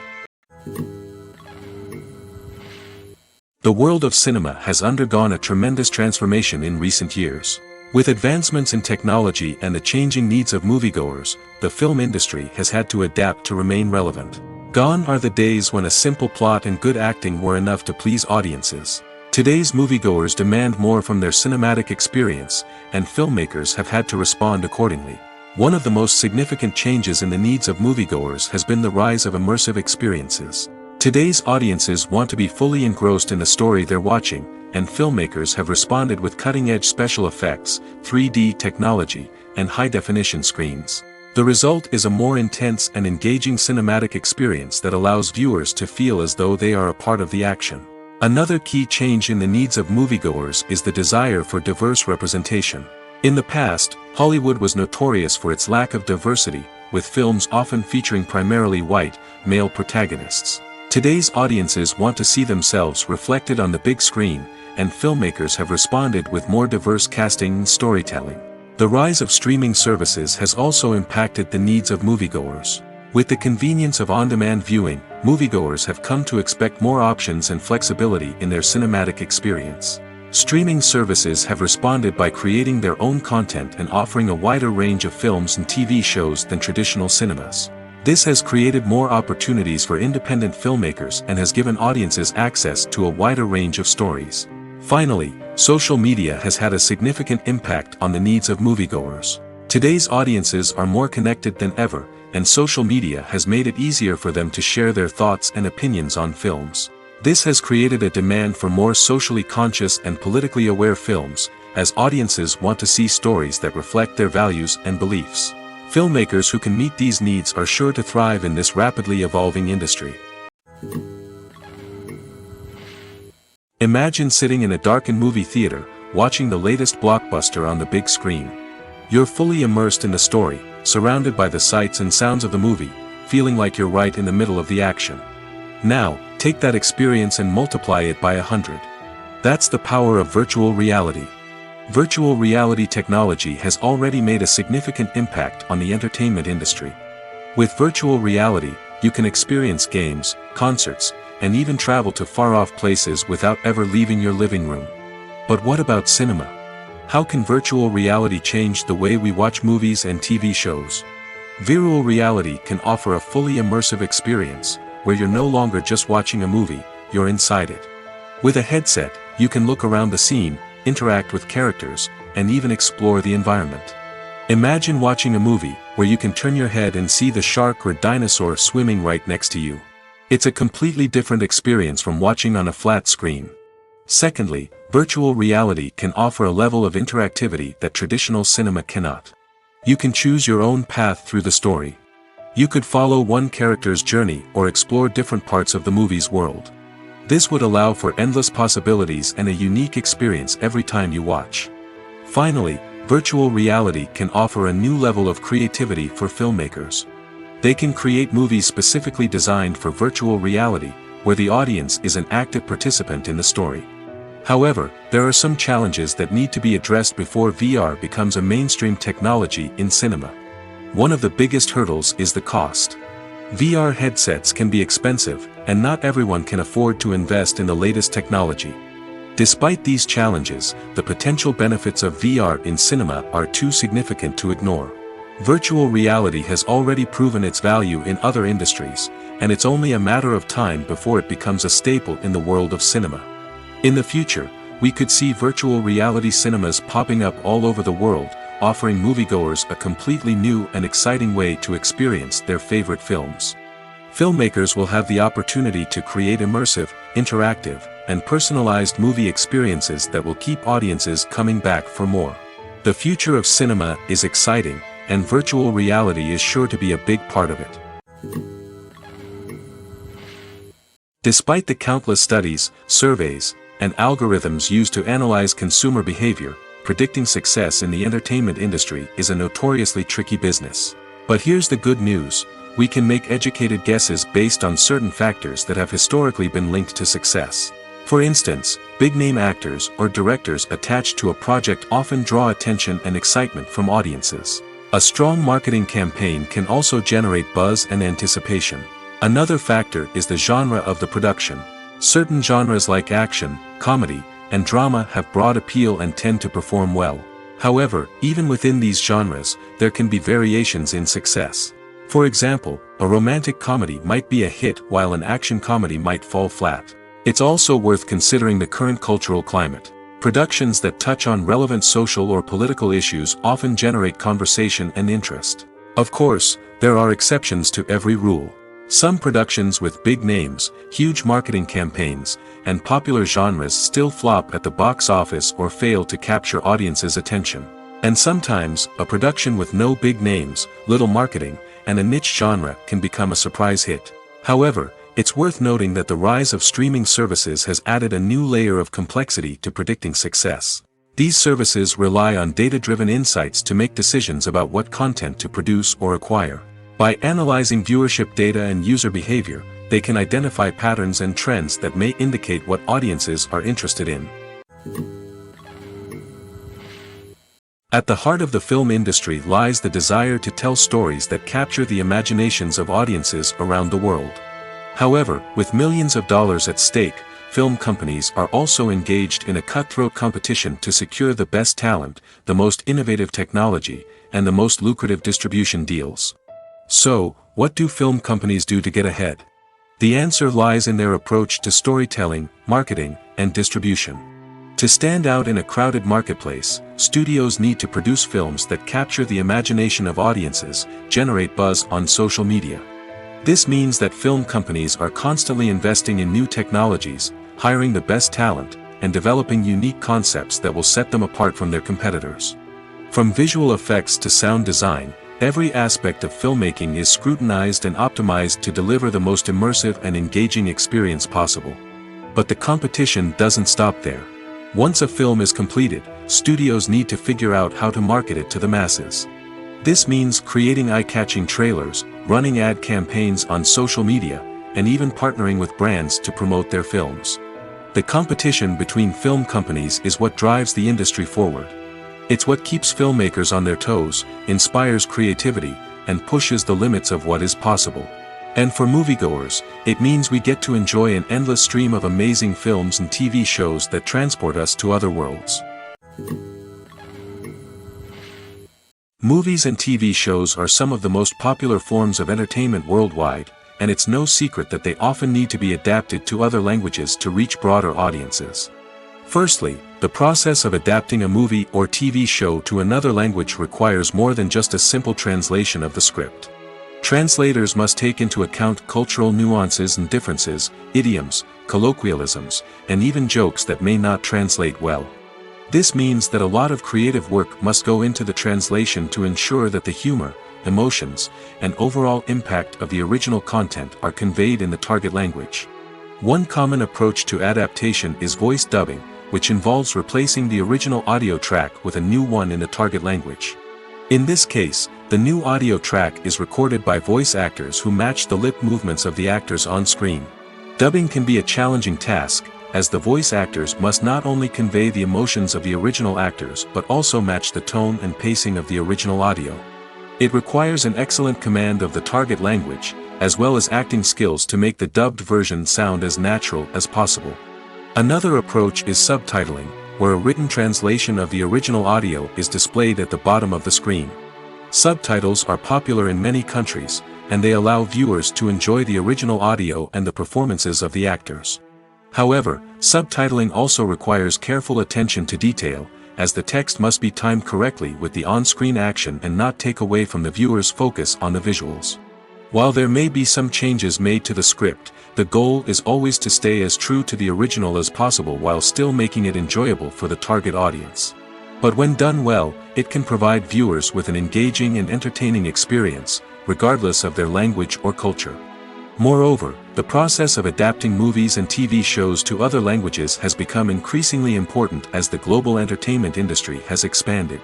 The world of cinema has undergone a tremendous transformation in recent years. With advancements in technology and the changing needs of moviegoers, the film industry has had to adapt to remain relevant. Gone are the days when a simple plot and good acting were enough to please audiences. Today's moviegoers demand more from their cinematic experience, and filmmakers have had to respond accordingly. One of the most significant changes in the needs of moviegoers has been the rise of immersive experiences. Today's audiences want to be fully engrossed in the story they're watching, and filmmakers have responded with cutting-edge special effects, 3D technology, and high-definition screens. The result is a more intense and engaging cinematic experience that allows viewers to feel as though they are a part of the action. Another key change in the needs of moviegoers is the desire for diverse representation. In the past, Hollywood was notorious for its lack of diversity, with films often featuring primarily white, male protagonists. Today's audiences want to see themselves reflected on the big screen, and filmmakers have responded with more diverse casting and storytelling. The rise of streaming services has also impacted the needs of moviegoers. With the convenience of on-demand viewing, moviegoers have come to expect more options and flexibility in their cinematic experience. Streaming services have responded by creating their own content and offering a wider range of films and TV shows than traditional cinemas. This has created more opportunities for independent filmmakers and has given audiences access to a wider range of stories. Finally, social media has had a significant impact on the needs of moviegoers. Today's audiences are more connected than ever, and social media has made it easier for them to share their thoughts and opinions on films. This has created a demand for more socially conscious and politically aware films, as audiences want to see stories that reflect their values and beliefs. Filmmakers who can meet these needs are sure to thrive in this rapidly evolving industry. Imagine sitting in a darkened movie theater, watching the latest blockbuster on the big screen. You're fully immersed in the story, surrounded by the sights and sounds of the movie, feeling like you're right in the middle of the action. Now, take that experience and multiply it by 100. That's the power of virtual reality. Virtual reality technology has already made a significant impact on the entertainment industry. With virtual reality, you can experience games, concerts, and even travel to far-off places without ever leaving your living room. But what about cinema? How can virtual reality change the way we watch movies and TV shows? Virtual reality can offer a fully immersive experience, where you're no longer just watching a movie, you're inside it. With a headset, you can look around the scene, interact with characters, and even explore the environment. Imagine watching a movie where you can turn your head and see the shark or dinosaur swimming right next to you. It's a completely different experience from watching on a flat screen. Secondly, virtual reality can offer a level of interactivity that traditional cinema cannot. You can choose your own path through the story. You could follow one character's journey or explore different parts of the movie's world. This would allow for endless possibilities and a unique experience every time you watch. Finally, virtual reality can offer a new level of creativity for filmmakers. They can create movies specifically designed for virtual reality, where the audience is an active participant in the story. However, there are some challenges that need to be addressed before VR becomes a mainstream technology in cinema. One of the biggest hurdles is the cost. VR headsets can be expensive, and not everyone can afford to invest in the latest technology. Despite these challenges, the potential benefits of VR in cinema are too significant to ignore. Virtual reality has already proven its value in other industries, and it's only a matter of time before it becomes a staple in the world of cinema. In the future, we could see virtual reality cinemas popping up all over the world, offering moviegoers a completely new and exciting way to experience their favorite films. Filmmakers will have the opportunity to create immersive, interactive, and personalized movie experiences that will keep audiences coming back for more. The future of cinema is exciting, and virtual reality is sure to be a big part of it. Despite the countless studies, surveys, and algorithms used to analyze consumer behavior, predicting success in the entertainment industry is a notoriously tricky business. But here's the good news: we can make educated guesses based on certain factors that have historically been linked to success. For instance, big-name actors or directors attached to a project often draw attention and excitement from audiences. A strong marketing campaign can also generate buzz and anticipation. Another factor is the genre of the production. Certain genres like action, comedy, and drama have broad appeal and tend to perform well. However, even within these genres, there can be variations in success. For example, a romantic comedy might be a hit while an action comedy might fall flat. It's also worth considering the current cultural climate. Productions that touch on relevant social or political issues often generate conversation and interest. Of course, there are exceptions to every rule. Some productions with big names, huge marketing campaigns, and popular genres still flop at the box office or fail to capture audiences' attention. And sometimes, a production with no big names, little marketing, and a niche genre can become a surprise hit. However, it's worth noting that the rise of streaming services has added a new layer of complexity to predicting success. These services rely on data-driven insights to make decisions about what content to produce or acquire. By analyzing viewership data and user behavior, they can identify patterns and trends that may indicate what audiences are interested in. At the heart of the film industry lies the desire to tell stories that capture the imaginations of audiences around the world. However, with millions of dollars at stake, film companies are also engaged in a cutthroat competition to secure the best talent, the most innovative technology, and the most lucrative distribution deals. So, what do film companies do to get ahead? The answer lies in their approach to storytelling, marketing, and distribution. To stand out in a crowded marketplace, studios need to produce films that capture the imagination of audiences, generate buzz on social media. This means that film companies are constantly investing in new technologies, hiring the best talent, and developing unique concepts that will set them apart from their competitors. From visual effects to sound design, every aspect of filmmaking is scrutinized and optimized to deliver the most immersive and engaging experience possible. But the competition doesn't stop there. Once a film is completed, studios need to figure out how to market it to the masses. This means creating eye-catching trailers, running ad campaigns on social media, and even partnering with brands to promote their films. The competition between film companies is what drives the industry forward. It's what keeps filmmakers on their toes, inspires creativity, and pushes the limits of what is possible. And for moviegoers, it means we get to enjoy an endless stream of amazing films and TV shows that transport us to other worlds. Movies and TV shows are some of the most popular forms of entertainment worldwide, and it's no secret that they often need to be adapted to other languages to reach broader audiences. Firstly, the process of adapting a movie or TV show to another language requires more than just a simple translation of the script. Translators must take into account cultural nuances and differences, idioms, colloquialisms, and even jokes that may not translate well. This means that a lot of creative work must go into the translation to ensure that the humor, emotions, and overall impact of the original content are conveyed in the target language. One common approach to adaptation is voice dubbing, which involves replacing the original audio track with a new one in the target language. In this case, the new audio track is recorded by voice actors who match the lip movements of the actors on screen. Dubbing can be a challenging task, as the voice actors must not only convey the emotions of the original actors but also match the tone and pacing of the original audio. It requires an excellent command of the target language, as well as acting skills to make the dubbed version sound as natural as possible. Another approach is subtitling, where a written translation of the original audio is displayed at the bottom of the screen. Subtitles are popular in many countries, and they allow viewers to enjoy the original audio and the performances of the actors. However, subtitling also requires careful attention to detail, as the text must be timed correctly with the on-screen action and not take away from the viewer's focus on the visuals. While there may be some changes made to the script, the goal is always to stay as true to the original as possible while still making it enjoyable for the target audience. But when done well, it can provide viewers with an engaging and entertaining experience, regardless of their language or culture. Moreover, the process of adapting movies and TV shows to other languages has become increasingly important as the global entertainment industry has expanded.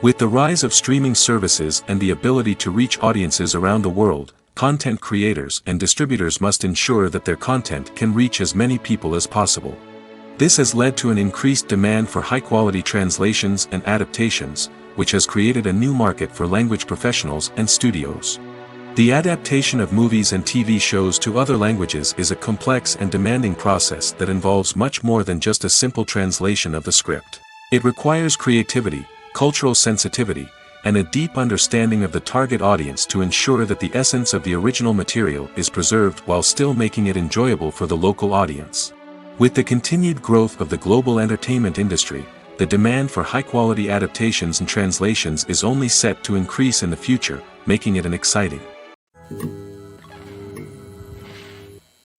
With the rise of streaming services and the ability to reach audiences around the world, content creators and distributors must ensure that their content can reach as many people as possible. This has led to an increased demand for high-quality translations and adaptations, which has created a new market for language professionals and studios. The adaptation of movies and TV shows to other languages is a complex and demanding process that involves much more than just a simple translation of the script. It requires creativity, cultural sensitivity, and a deep understanding of the target audience to ensure that the essence of the original material is preserved while still making it enjoyable for the local audience. With the continued growth of the global entertainment industry, the demand for high-quality adaptations and translations is only set to increase in the future, making it an exciting.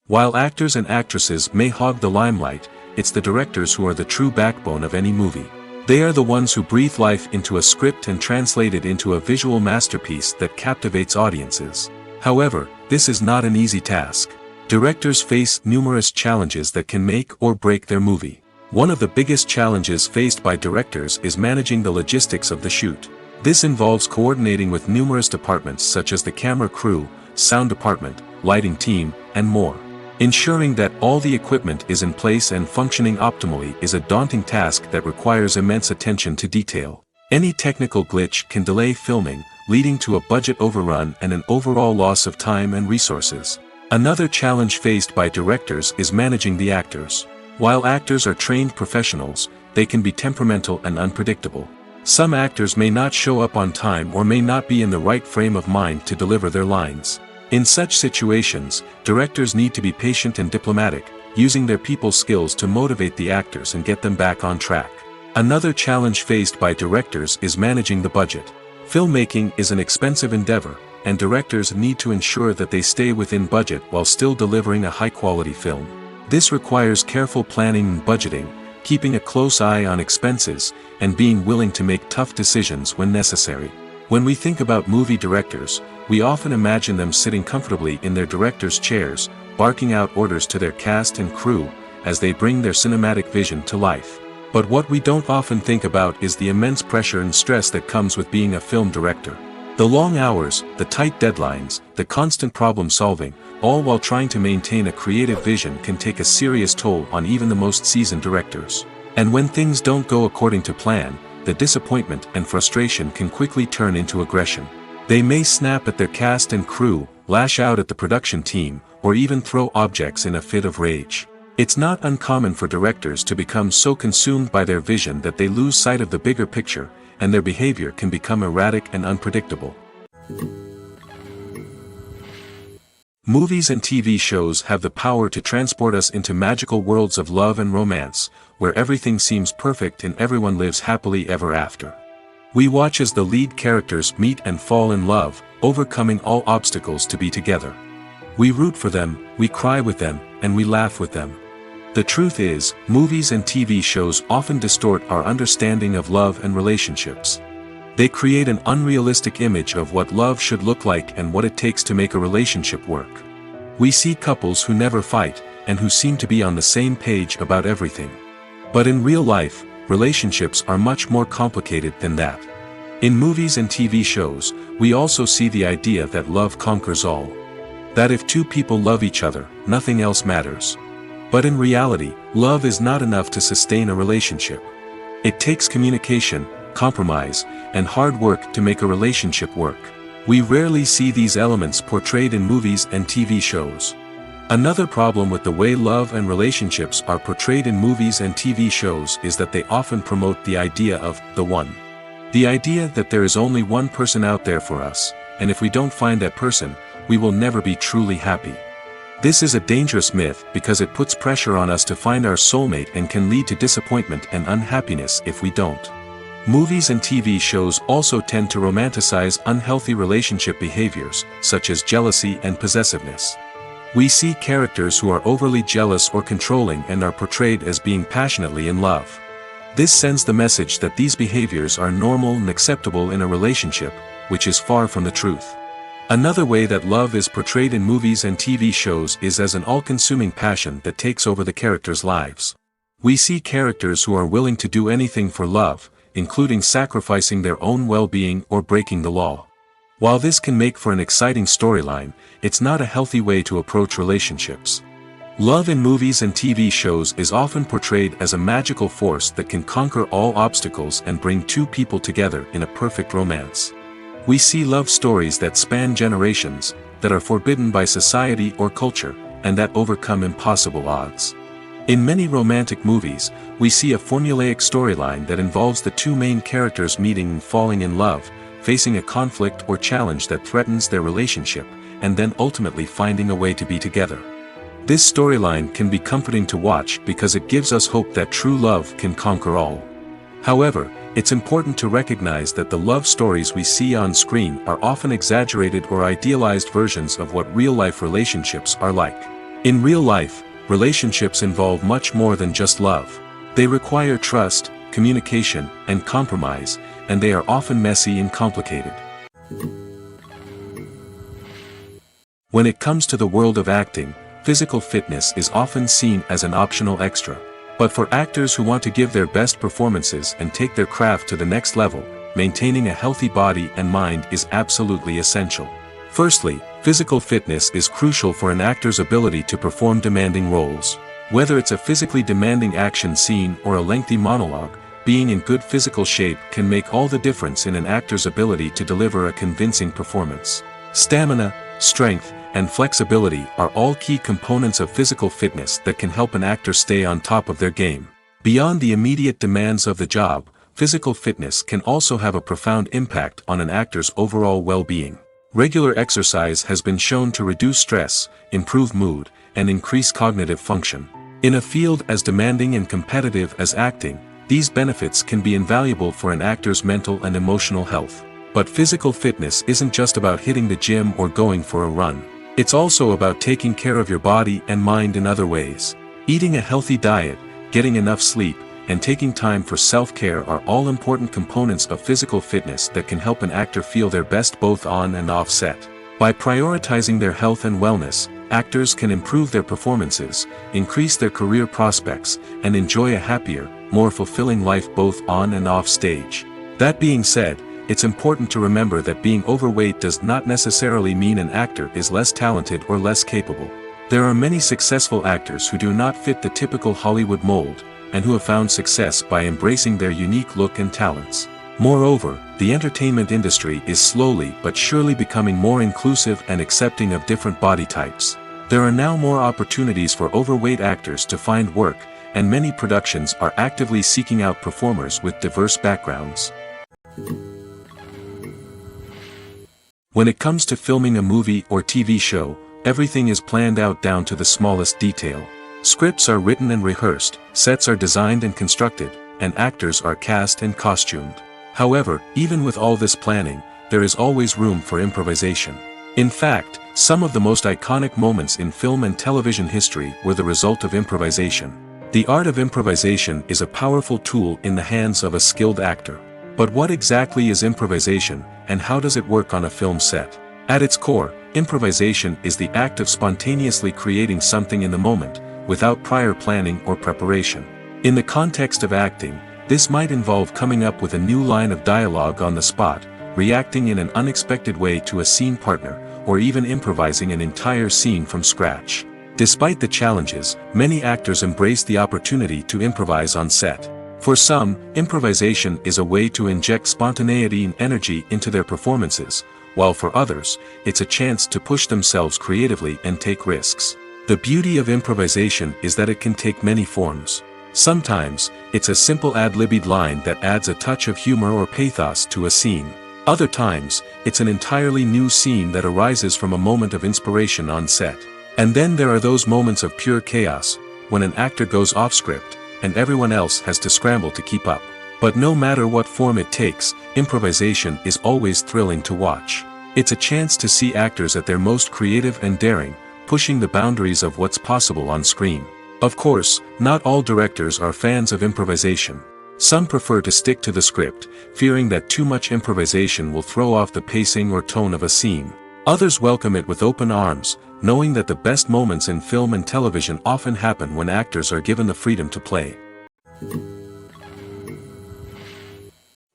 While actors and actresses may hog the limelight, it's the directors who are the true backbone of any movie. They are the ones who breathe life into a script and translate it into a visual masterpiece that captivates audiences. However, this is not an easy task. Directors face numerous challenges that can make or break their movie. One of the biggest challenges faced by directors is managing the logistics of the shoot. This involves coordinating with numerous departments such as the camera crew, sound department, lighting team, and more. Ensuring that all the equipment is in place and functioning optimally is a daunting task that requires immense attention to detail. Any technical glitch can delay filming, leading to a budget overrun and an overall loss of time and resources. Another challenge faced by directors is managing the actors. While actors are trained professionals, they can be temperamental and unpredictable. Some actors may not show up on time or may not be in the right frame of mind to deliver their lines. In such situations, directors need to be patient and diplomatic, using their people skills to motivate the actors and get them back on track. Another challenge faced by directors is managing the budget. Filmmaking is an expensive endeavor, and directors need to ensure that they stay within budget while still delivering a high-quality film. This requires careful planning and budgeting, keeping a close eye on expenses, and being willing to make tough decisions when necessary. When we think about movie directors, we often imagine them sitting comfortably in their director's chairs, barking out orders to their cast and crew, as they bring their cinematic vision to life. But what we don't often think about is the immense pressure and stress that comes with being a film director. The long hours, the tight deadlines, the constant problem solving, all while trying to maintain a creative vision can take a serious toll on even the most seasoned directors. And when things don't go according to plan, the disappointment and frustration can quickly turn into aggression. They may snap at their cast and crew, lash out at the production team, or even throw objects in a fit of rage. It's not uncommon for directors to become so consumed by their vision that they lose sight of the bigger picture, and their behavior can become erratic and unpredictable. Movies and TV shows have the power to transport us into magical worlds of love and romance, where everything seems perfect and everyone lives happily ever after. We watch as the lead characters meet and fall in love, overcoming all obstacles to be together. We root for them, we cry with them, and we laugh with them. The truth is, movies and TV shows often distort our understanding of love and relationships. They create an unrealistic image of what love should look like and what it takes to make a relationship work. We see couples who never fight, and who seem to be on the same page about everything. But in real life, relationships are much more complicated than that. In movies and TV shows, we also see the idea that love conquers all. That if two people love each other, nothing else matters. But in reality, love is not enough to sustain a relationship. It takes communication, compromise, and hard work to make a relationship work. We rarely see these elements portrayed in movies and TV shows. Another problem with the way love and relationships are portrayed in movies and TV shows is that they often promote the idea of the one. The idea that there is only one person out there for us, and if we don't find that person, we will never be truly happy. This is a dangerous myth because it puts pressure on us to find our soulmate and can lead to disappointment and unhappiness if we don't. Movies and TV shows also tend to romanticize unhealthy relationship behaviors, such as jealousy and possessiveness. We see characters who are overly jealous or controlling and are portrayed as being passionately in love. This sends the message that these behaviors are normal and acceptable in a relationship, which is far from the truth. Another way that love is portrayed in movies and TV shows is as an all-consuming passion that takes over the characters' lives. We see characters who are willing to do anything for love, including sacrificing their own well-being or breaking the law. While this can make for an exciting storyline, it's not a healthy way to approach relationships. Love in movies and TV shows is often portrayed as a magical force that can conquer all obstacles and bring two people together in a perfect romance. We see love stories that span generations, that are forbidden by society or culture, and that overcome impossible odds. In many romantic movies, we see a formulaic storyline that involves the two main characters meeting and falling in love, facing a conflict or challenge that threatens their relationship, and then ultimately finding a way to be together. This storyline can be comforting to watch because it gives us hope that true love can conquer all. However, it's important to recognize that the love stories we see on screen are often exaggerated or idealized versions of what real-life relationships are like. In real life, relationships involve much more than just love. They require trust, communication, and compromise, and they are often messy and complicated. When it comes to the world of acting, physical fitness is often seen as an optional extra. But for actors who want to give their best performances and take their craft to the next level, maintaining a healthy body and mind is absolutely essential. Firstly, physical fitness is crucial for an actor's ability to perform demanding roles. Whether it's a physically demanding action scene or a lengthy monologue, being in good physical shape can make all the difference in an actor's ability to deliver a convincing performance. Stamina, strength, and flexibility are all key components of physical fitness that can help an actor stay on top of their game. Beyond the immediate demands of the job, physical fitness can also have a profound impact on an actor's overall well-being. Regular exercise has been shown to reduce stress, improve mood, and increase cognitive function. In a field as demanding and competitive as acting, these benefits can be invaluable for an actor's mental and emotional health. But physical fitness isn't just about hitting the gym or going for a run. It's also about taking care of your body and mind in other ways. Eating a healthy diet, getting enough sleep, and taking time for self-care are all important components of physical fitness that can help an actor feel their best both on and off set. By prioritizing their health and wellness, actors can improve their performances, increase their career prospects, and enjoy a happier, more fulfilling life both on and off stage. That being said, it's important to remember that being overweight does not necessarily mean an actor is less talented or less capable. There are many successful actors who do not fit the typical Hollywood mold, and who have found success by embracing their unique look and talents. Moreover, the entertainment industry is slowly but surely becoming more inclusive and accepting of different body types. There are now more opportunities for overweight actors to find work, and many productions are actively seeking out performers with diverse backgrounds. When it comes to filming a movie or TV show, everything is planned out down to the smallest detail. Scripts are written and rehearsed, sets are designed and constructed, and actors are cast and costumed. However, even with all this planning, there is always room for improvisation. In fact, some of the most iconic moments in film and television history were the result of improvisation. The art of improvisation is a powerful tool in the hands of a skilled actor. But what exactly is improvisation, and how does it work on a film set? At its core, improvisation is the act of spontaneously creating something in the moment, without prior planning or preparation. In the context of acting, this might involve coming up with a new line of dialogue on the spot, reacting in an unexpected way to a scene partner, or even improvising an entire scene from scratch. Despite the challenges, many actors embrace the opportunity to improvise on set. For some, improvisation is a way to inject spontaneity and energy into their performances, while for others, it's a chance to push themselves creatively and take risks. The beauty of improvisation is that it can take many forms. Sometimes, it's a simple ad-libbed line that adds a touch of humor or pathos to a scene. Other times, it's an entirely new scene that arises from a moment of inspiration on set. And then there are those moments of pure chaos, when an actor goes off script, and everyone else has to scramble to keep up. But no matter what form it takes, improvisation is always thrilling to watch. It's a chance to see actors at their most creative and daring, pushing the boundaries of what's possible on screen. Of course, not all directors are fans of improvisation. Some prefer to stick to the script, fearing that too much improvisation will throw off the pacing or tone of a scene. Others welcome it with open arms, knowing that the best moments in film and television often happen when actors are given the freedom to play.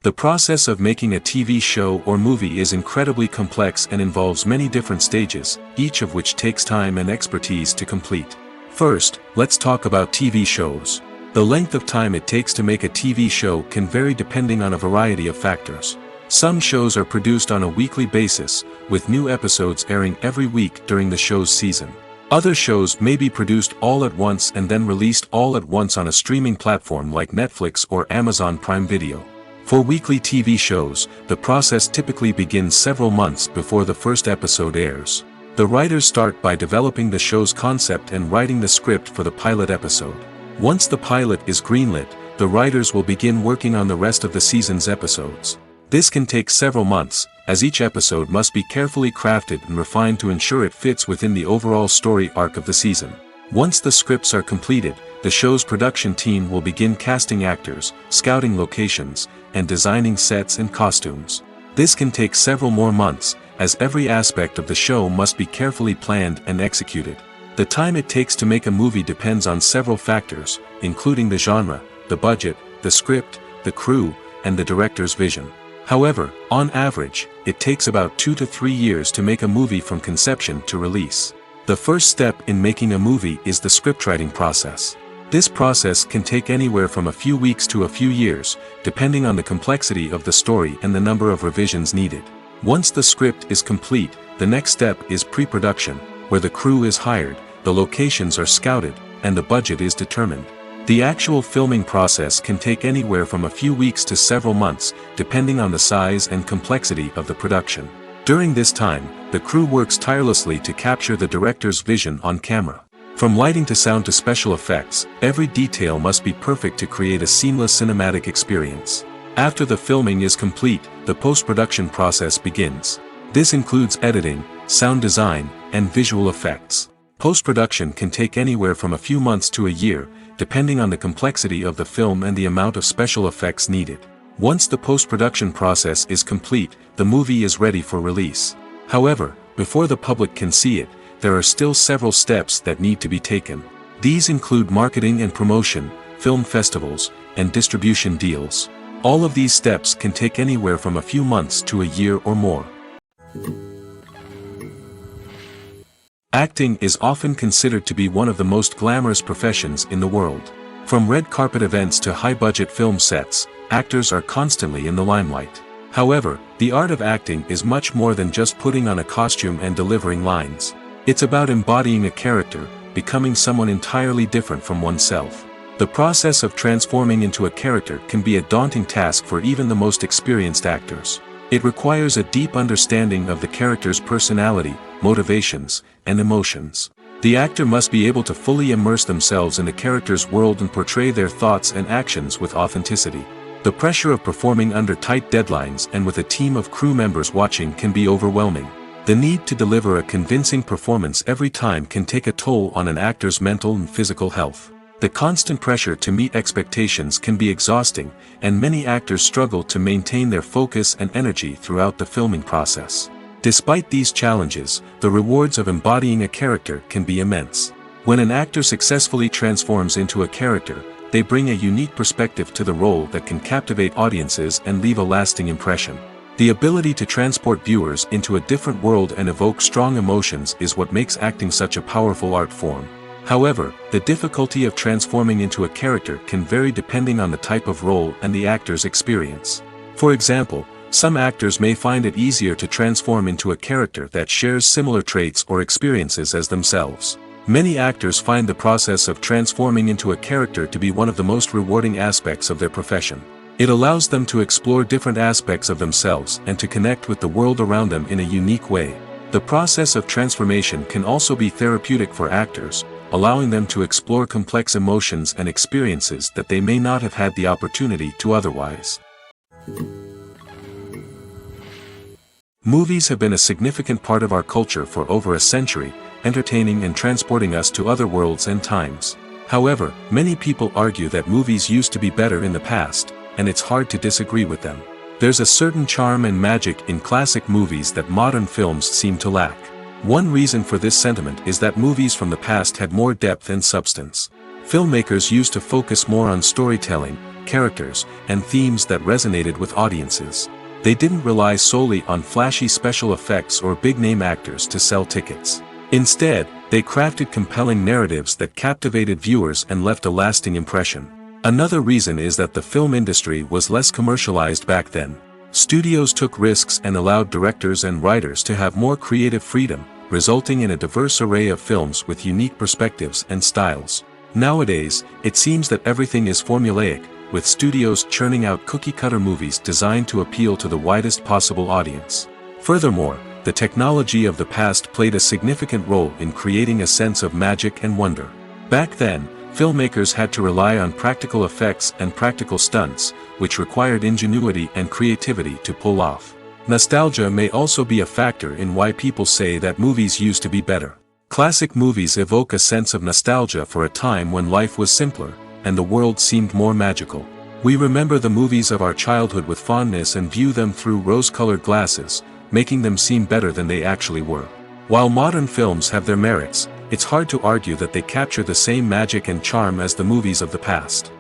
The process of making a TV show or movie is incredibly complex and involves many different stages, each of which takes time and expertise to complete. First, let's talk about TV shows. The length of time it takes to make a TV show can vary depending on a variety of factors. Some shows are produced on a weekly basis, with new episodes airing every week during the show's season. Other shows may be produced all at once and then released all at once on a streaming platform like Netflix or Amazon Prime Video. For weekly TV shows, the process typically begins several months before the first episode airs. The writers start by developing the show's concept and writing the script for the pilot episode. Once the pilot is greenlit, the writers will begin working on the rest of the season's episodes. This can take several months, as each episode must be carefully crafted and refined to ensure it fits within the overall story arc of the season. Once the scripts are completed, the show's production team will begin casting actors, scouting locations, and designing sets and costumes. This can take several more months, as every aspect of the show must be carefully planned and executed. The time it takes to make a movie depends on several factors, including the genre, the budget, the script, the crew, and the director's vision. However, on average, it takes about 2 to 3 years to make a movie from conception to release. The first step in making a movie is the scriptwriting process. This process can take anywhere from a few weeks to a few years, depending on the complexity of the story and the number of revisions needed. Once the script is complete, the next step is pre-production, where the crew is hired, the locations are scouted, and the budget is determined. The actual filming process can take anywhere from a few weeks to several months, depending on the size and complexity of the production. During this time, the crew works tirelessly to capture the director's vision on camera. From lighting to sound to special effects, every detail must be perfect to create a seamless cinematic experience. After the filming is complete, the post-production process begins. This includes editing, sound design, and visual effects. Post-production can take anywhere from a few months to a year, depending on the complexity of the film and the amount of special effects needed. Once the post-production process is complete, the movie is ready for release. However, before the public can see it, there are still several steps that need to be taken. These include marketing and promotion, film festivals, and distribution deals. All of these steps can take anywhere from a few months to a year or more. Acting is often considered to be one of the most glamorous professions in the world. From red carpet events to high-budget film sets, actors are constantly in the limelight. However, the art of acting is much more than just putting on a costume and delivering lines. It's about embodying a character, becoming someone entirely different from oneself. The process of transforming into a character can be a daunting task for even the most experienced actors. It requires a deep understanding of the character's personality, motivations, and emotions. The actor must be able to fully immerse themselves in the character's world and portray their thoughts and actions with authenticity. The pressure of performing under tight deadlines and with a team of crew members watching can be overwhelming. The need to deliver a convincing performance every time can take a toll on an actor's mental and physical health. The constant pressure to meet expectations can be exhausting, and many actors struggle to maintain their focus and energy throughout the filming process. Despite these challenges, the rewards of embodying a character can be immense. When an actor successfully transforms into a character, they bring a unique perspective to the role that can captivate audiences and leave a lasting impression. The ability to transport viewers into a different world and evoke strong emotions is what makes acting such a powerful art form. However, the difficulty of transforming into a character can vary depending on the type of role and the actor's experience. For example, some actors may find it easier to transform into a character that shares similar traits or experiences as themselves. Many actors find the process of transforming into a character to be one of the most rewarding aspects of their profession. It allows them to explore different aspects of themselves and to connect with the world around them in a unique way. The process of transformation can also be therapeutic for actors, allowing them to explore complex emotions and experiences that they may not have had the opportunity to otherwise. Movies have been a significant part of our culture for over a century, entertaining and transporting us to other worlds and times. However, many people argue that movies used to be better in the past, and it's hard to disagree with them. There's a certain charm and magic in classic movies that modern films seem to lack. One reason for this sentiment is that movies from the past had more depth and substance. Filmmakers used to focus more on storytelling, characters, and themes that resonated with audiences. They didn't rely solely on flashy special effects or big-name actors to sell tickets. Instead, they crafted compelling narratives that captivated viewers and left a lasting impression. Another reason is that the film industry was less commercialized back then. Studios took risks and allowed directors and writers to have more creative freedom, resulting in a diverse array of films with unique perspectives and styles. Nowadays, it seems that everything is formulaic, with studios churning out cookie-cutter movies designed to appeal to the widest possible audience. Furthermore, the technology of the past played a significant role in creating a sense of magic and wonder. Back then, filmmakers had to rely on practical effects and practical stunts, which required ingenuity and creativity to pull off. Nostalgia may also be a factor in why people say that movies used to be better. Classic movies evoke a sense of nostalgia for a time when life was simpler, and the world seemed more magical. We remember the movies of our childhood with fondness and view them through rose-colored glasses, making them seem better than they actually were. While modern films have their merits, it's hard to argue that they capture the same magic and charm as the movies of the past.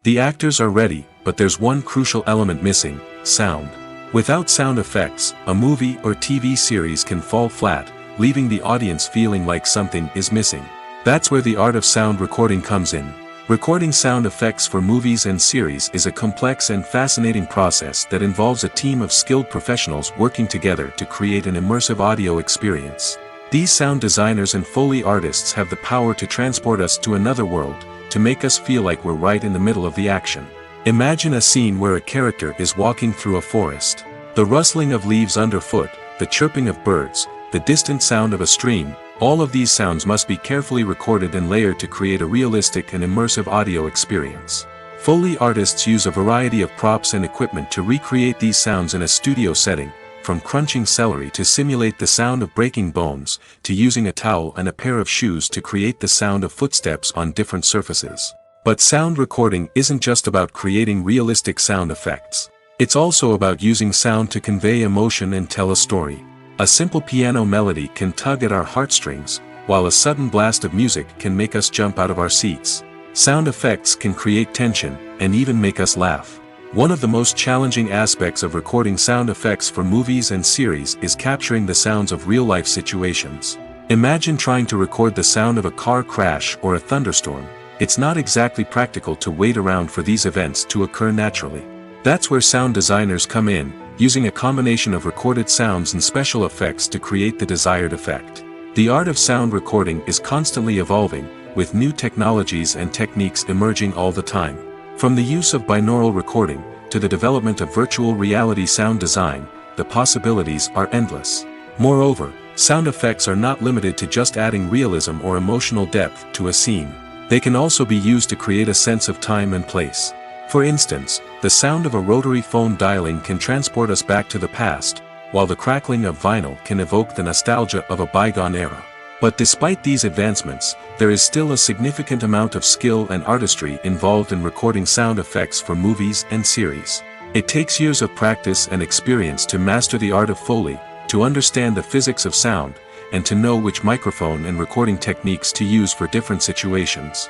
The actors are ready, but there's one crucial element missing: sound. Without sound effects, a movie or TV series can fall flat, leaving the audience feeling like something is missing. That's where the art of sound recording comes in. Recording sound effects for movies and series is a complex and fascinating process that involves a team of skilled professionals working together to create an immersive audio experience. These sound designers and Foley artists have the power to transport us to another world, to make us feel like we're right in the middle of the action. Imagine a scene where a character is walking through a forest. The rustling of leaves underfoot, the chirping of birds, the distant sound of a stream, all of these sounds must be carefully recorded and layered to create a realistic and immersive audio experience. Foley artists use a variety of props and equipment to recreate these sounds in a studio setting, from crunching celery to simulate the sound of breaking bones, to using a towel and a pair of shoes to create the sound of footsteps on different surfaces. But sound recording isn't just about creating realistic sound effects. It's also about using sound to convey emotion and tell a story. A simple piano melody can tug at our heartstrings, while a sudden blast of music can make us jump out of our seats. Sound effects can create tension, and even make us laugh. One of the most challenging aspects of recording sound effects for movies and series is capturing the sounds of real-life situations. Imagine trying to record the sound of a car crash or a thunderstorm. It's not exactly practical to wait around for these events to occur naturally. That's where sound designers come in, using a combination of recorded sounds and special effects to create the desired effect. The art of sound recording is constantly evolving, with new technologies and techniques emerging all the time. From the use of binaural recording, to the development of virtual reality sound design, the possibilities are endless. Moreover, sound effects are not limited to just adding realism or emotional depth to a scene. They can also be used to create a sense of time and place. For instance, the sound of a rotary phone dialing can transport us back to the past, while the crackling of vinyl can evoke the nostalgia of a bygone era. But despite these advancements, there is still a significant amount of skill and artistry involved in recording sound effects for movies and series. It takes years of practice and experience to master the art of Foley, to understand the physics of sound, and to know which microphone and recording techniques to use for different situations.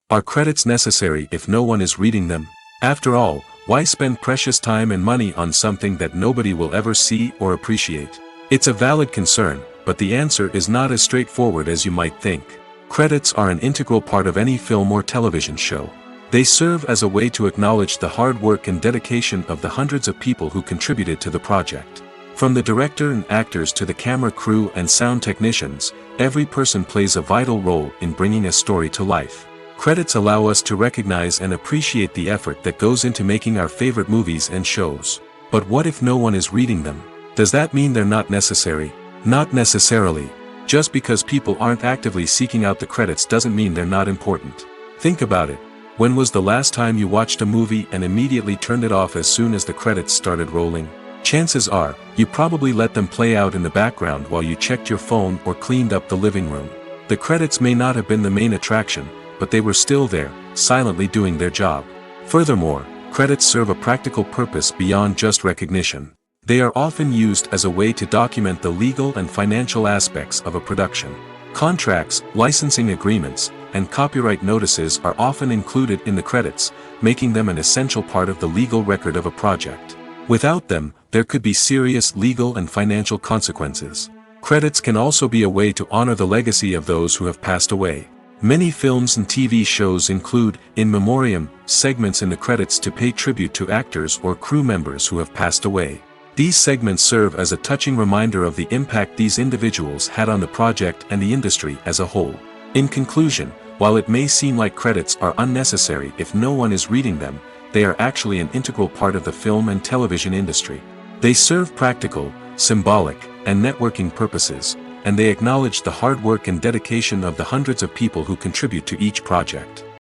Are credits necessary if no one is reading them? After all, why spend precious time and money on something that nobody will ever see or appreciate? It's a valid concern, but the answer is not as straightforward as you might think. Credits are an integral part of any film or television show. They serve as a way to acknowledge the hard work and dedication of the hundreds of people who contributed to the project. From the director and actors to the camera crew and sound technicians, every person plays a vital role in bringing a story to life. Credits allow us to recognize and appreciate the effort that goes into making our favorite movies and shows. But what if no one is reading them? Does that mean they're not necessary? Not necessarily. Just because people aren't actively seeking out the credits doesn't mean they're not important. Think about it. When was the last time you watched a movie and immediately turned it off as soon as the credits started rolling? Chances are, you probably let them play out in the background while you checked your phone or cleaned up the living room. The credits may not have been the main attraction, but they were still there, silently doing their job. Furthermore, credits serve a practical purpose beyond just recognition. They are often used as a way to document the legal and financial aspects of a production. Contracts, licensing agreements, and copyright notices are often included in the credits, making them an essential part of the legal record of a project. Without them, there could be serious legal and financial consequences. Credits can also be a way to honor the legacy of those who have passed away. Many films and TV shows include, in memoriam, segments in the credits to pay tribute to actors or crew members who have passed away. These segments serve as a touching reminder of the impact these individuals had on the project and the industry as a whole. In conclusion, while it may seem like credits are unnecessary if no one is reading them, they are actually an integral part of the film and television industry. They serve practical, symbolic, and networking purposes, and they acknowledge the hard work and dedication of the hundreds of people who contribute to each project.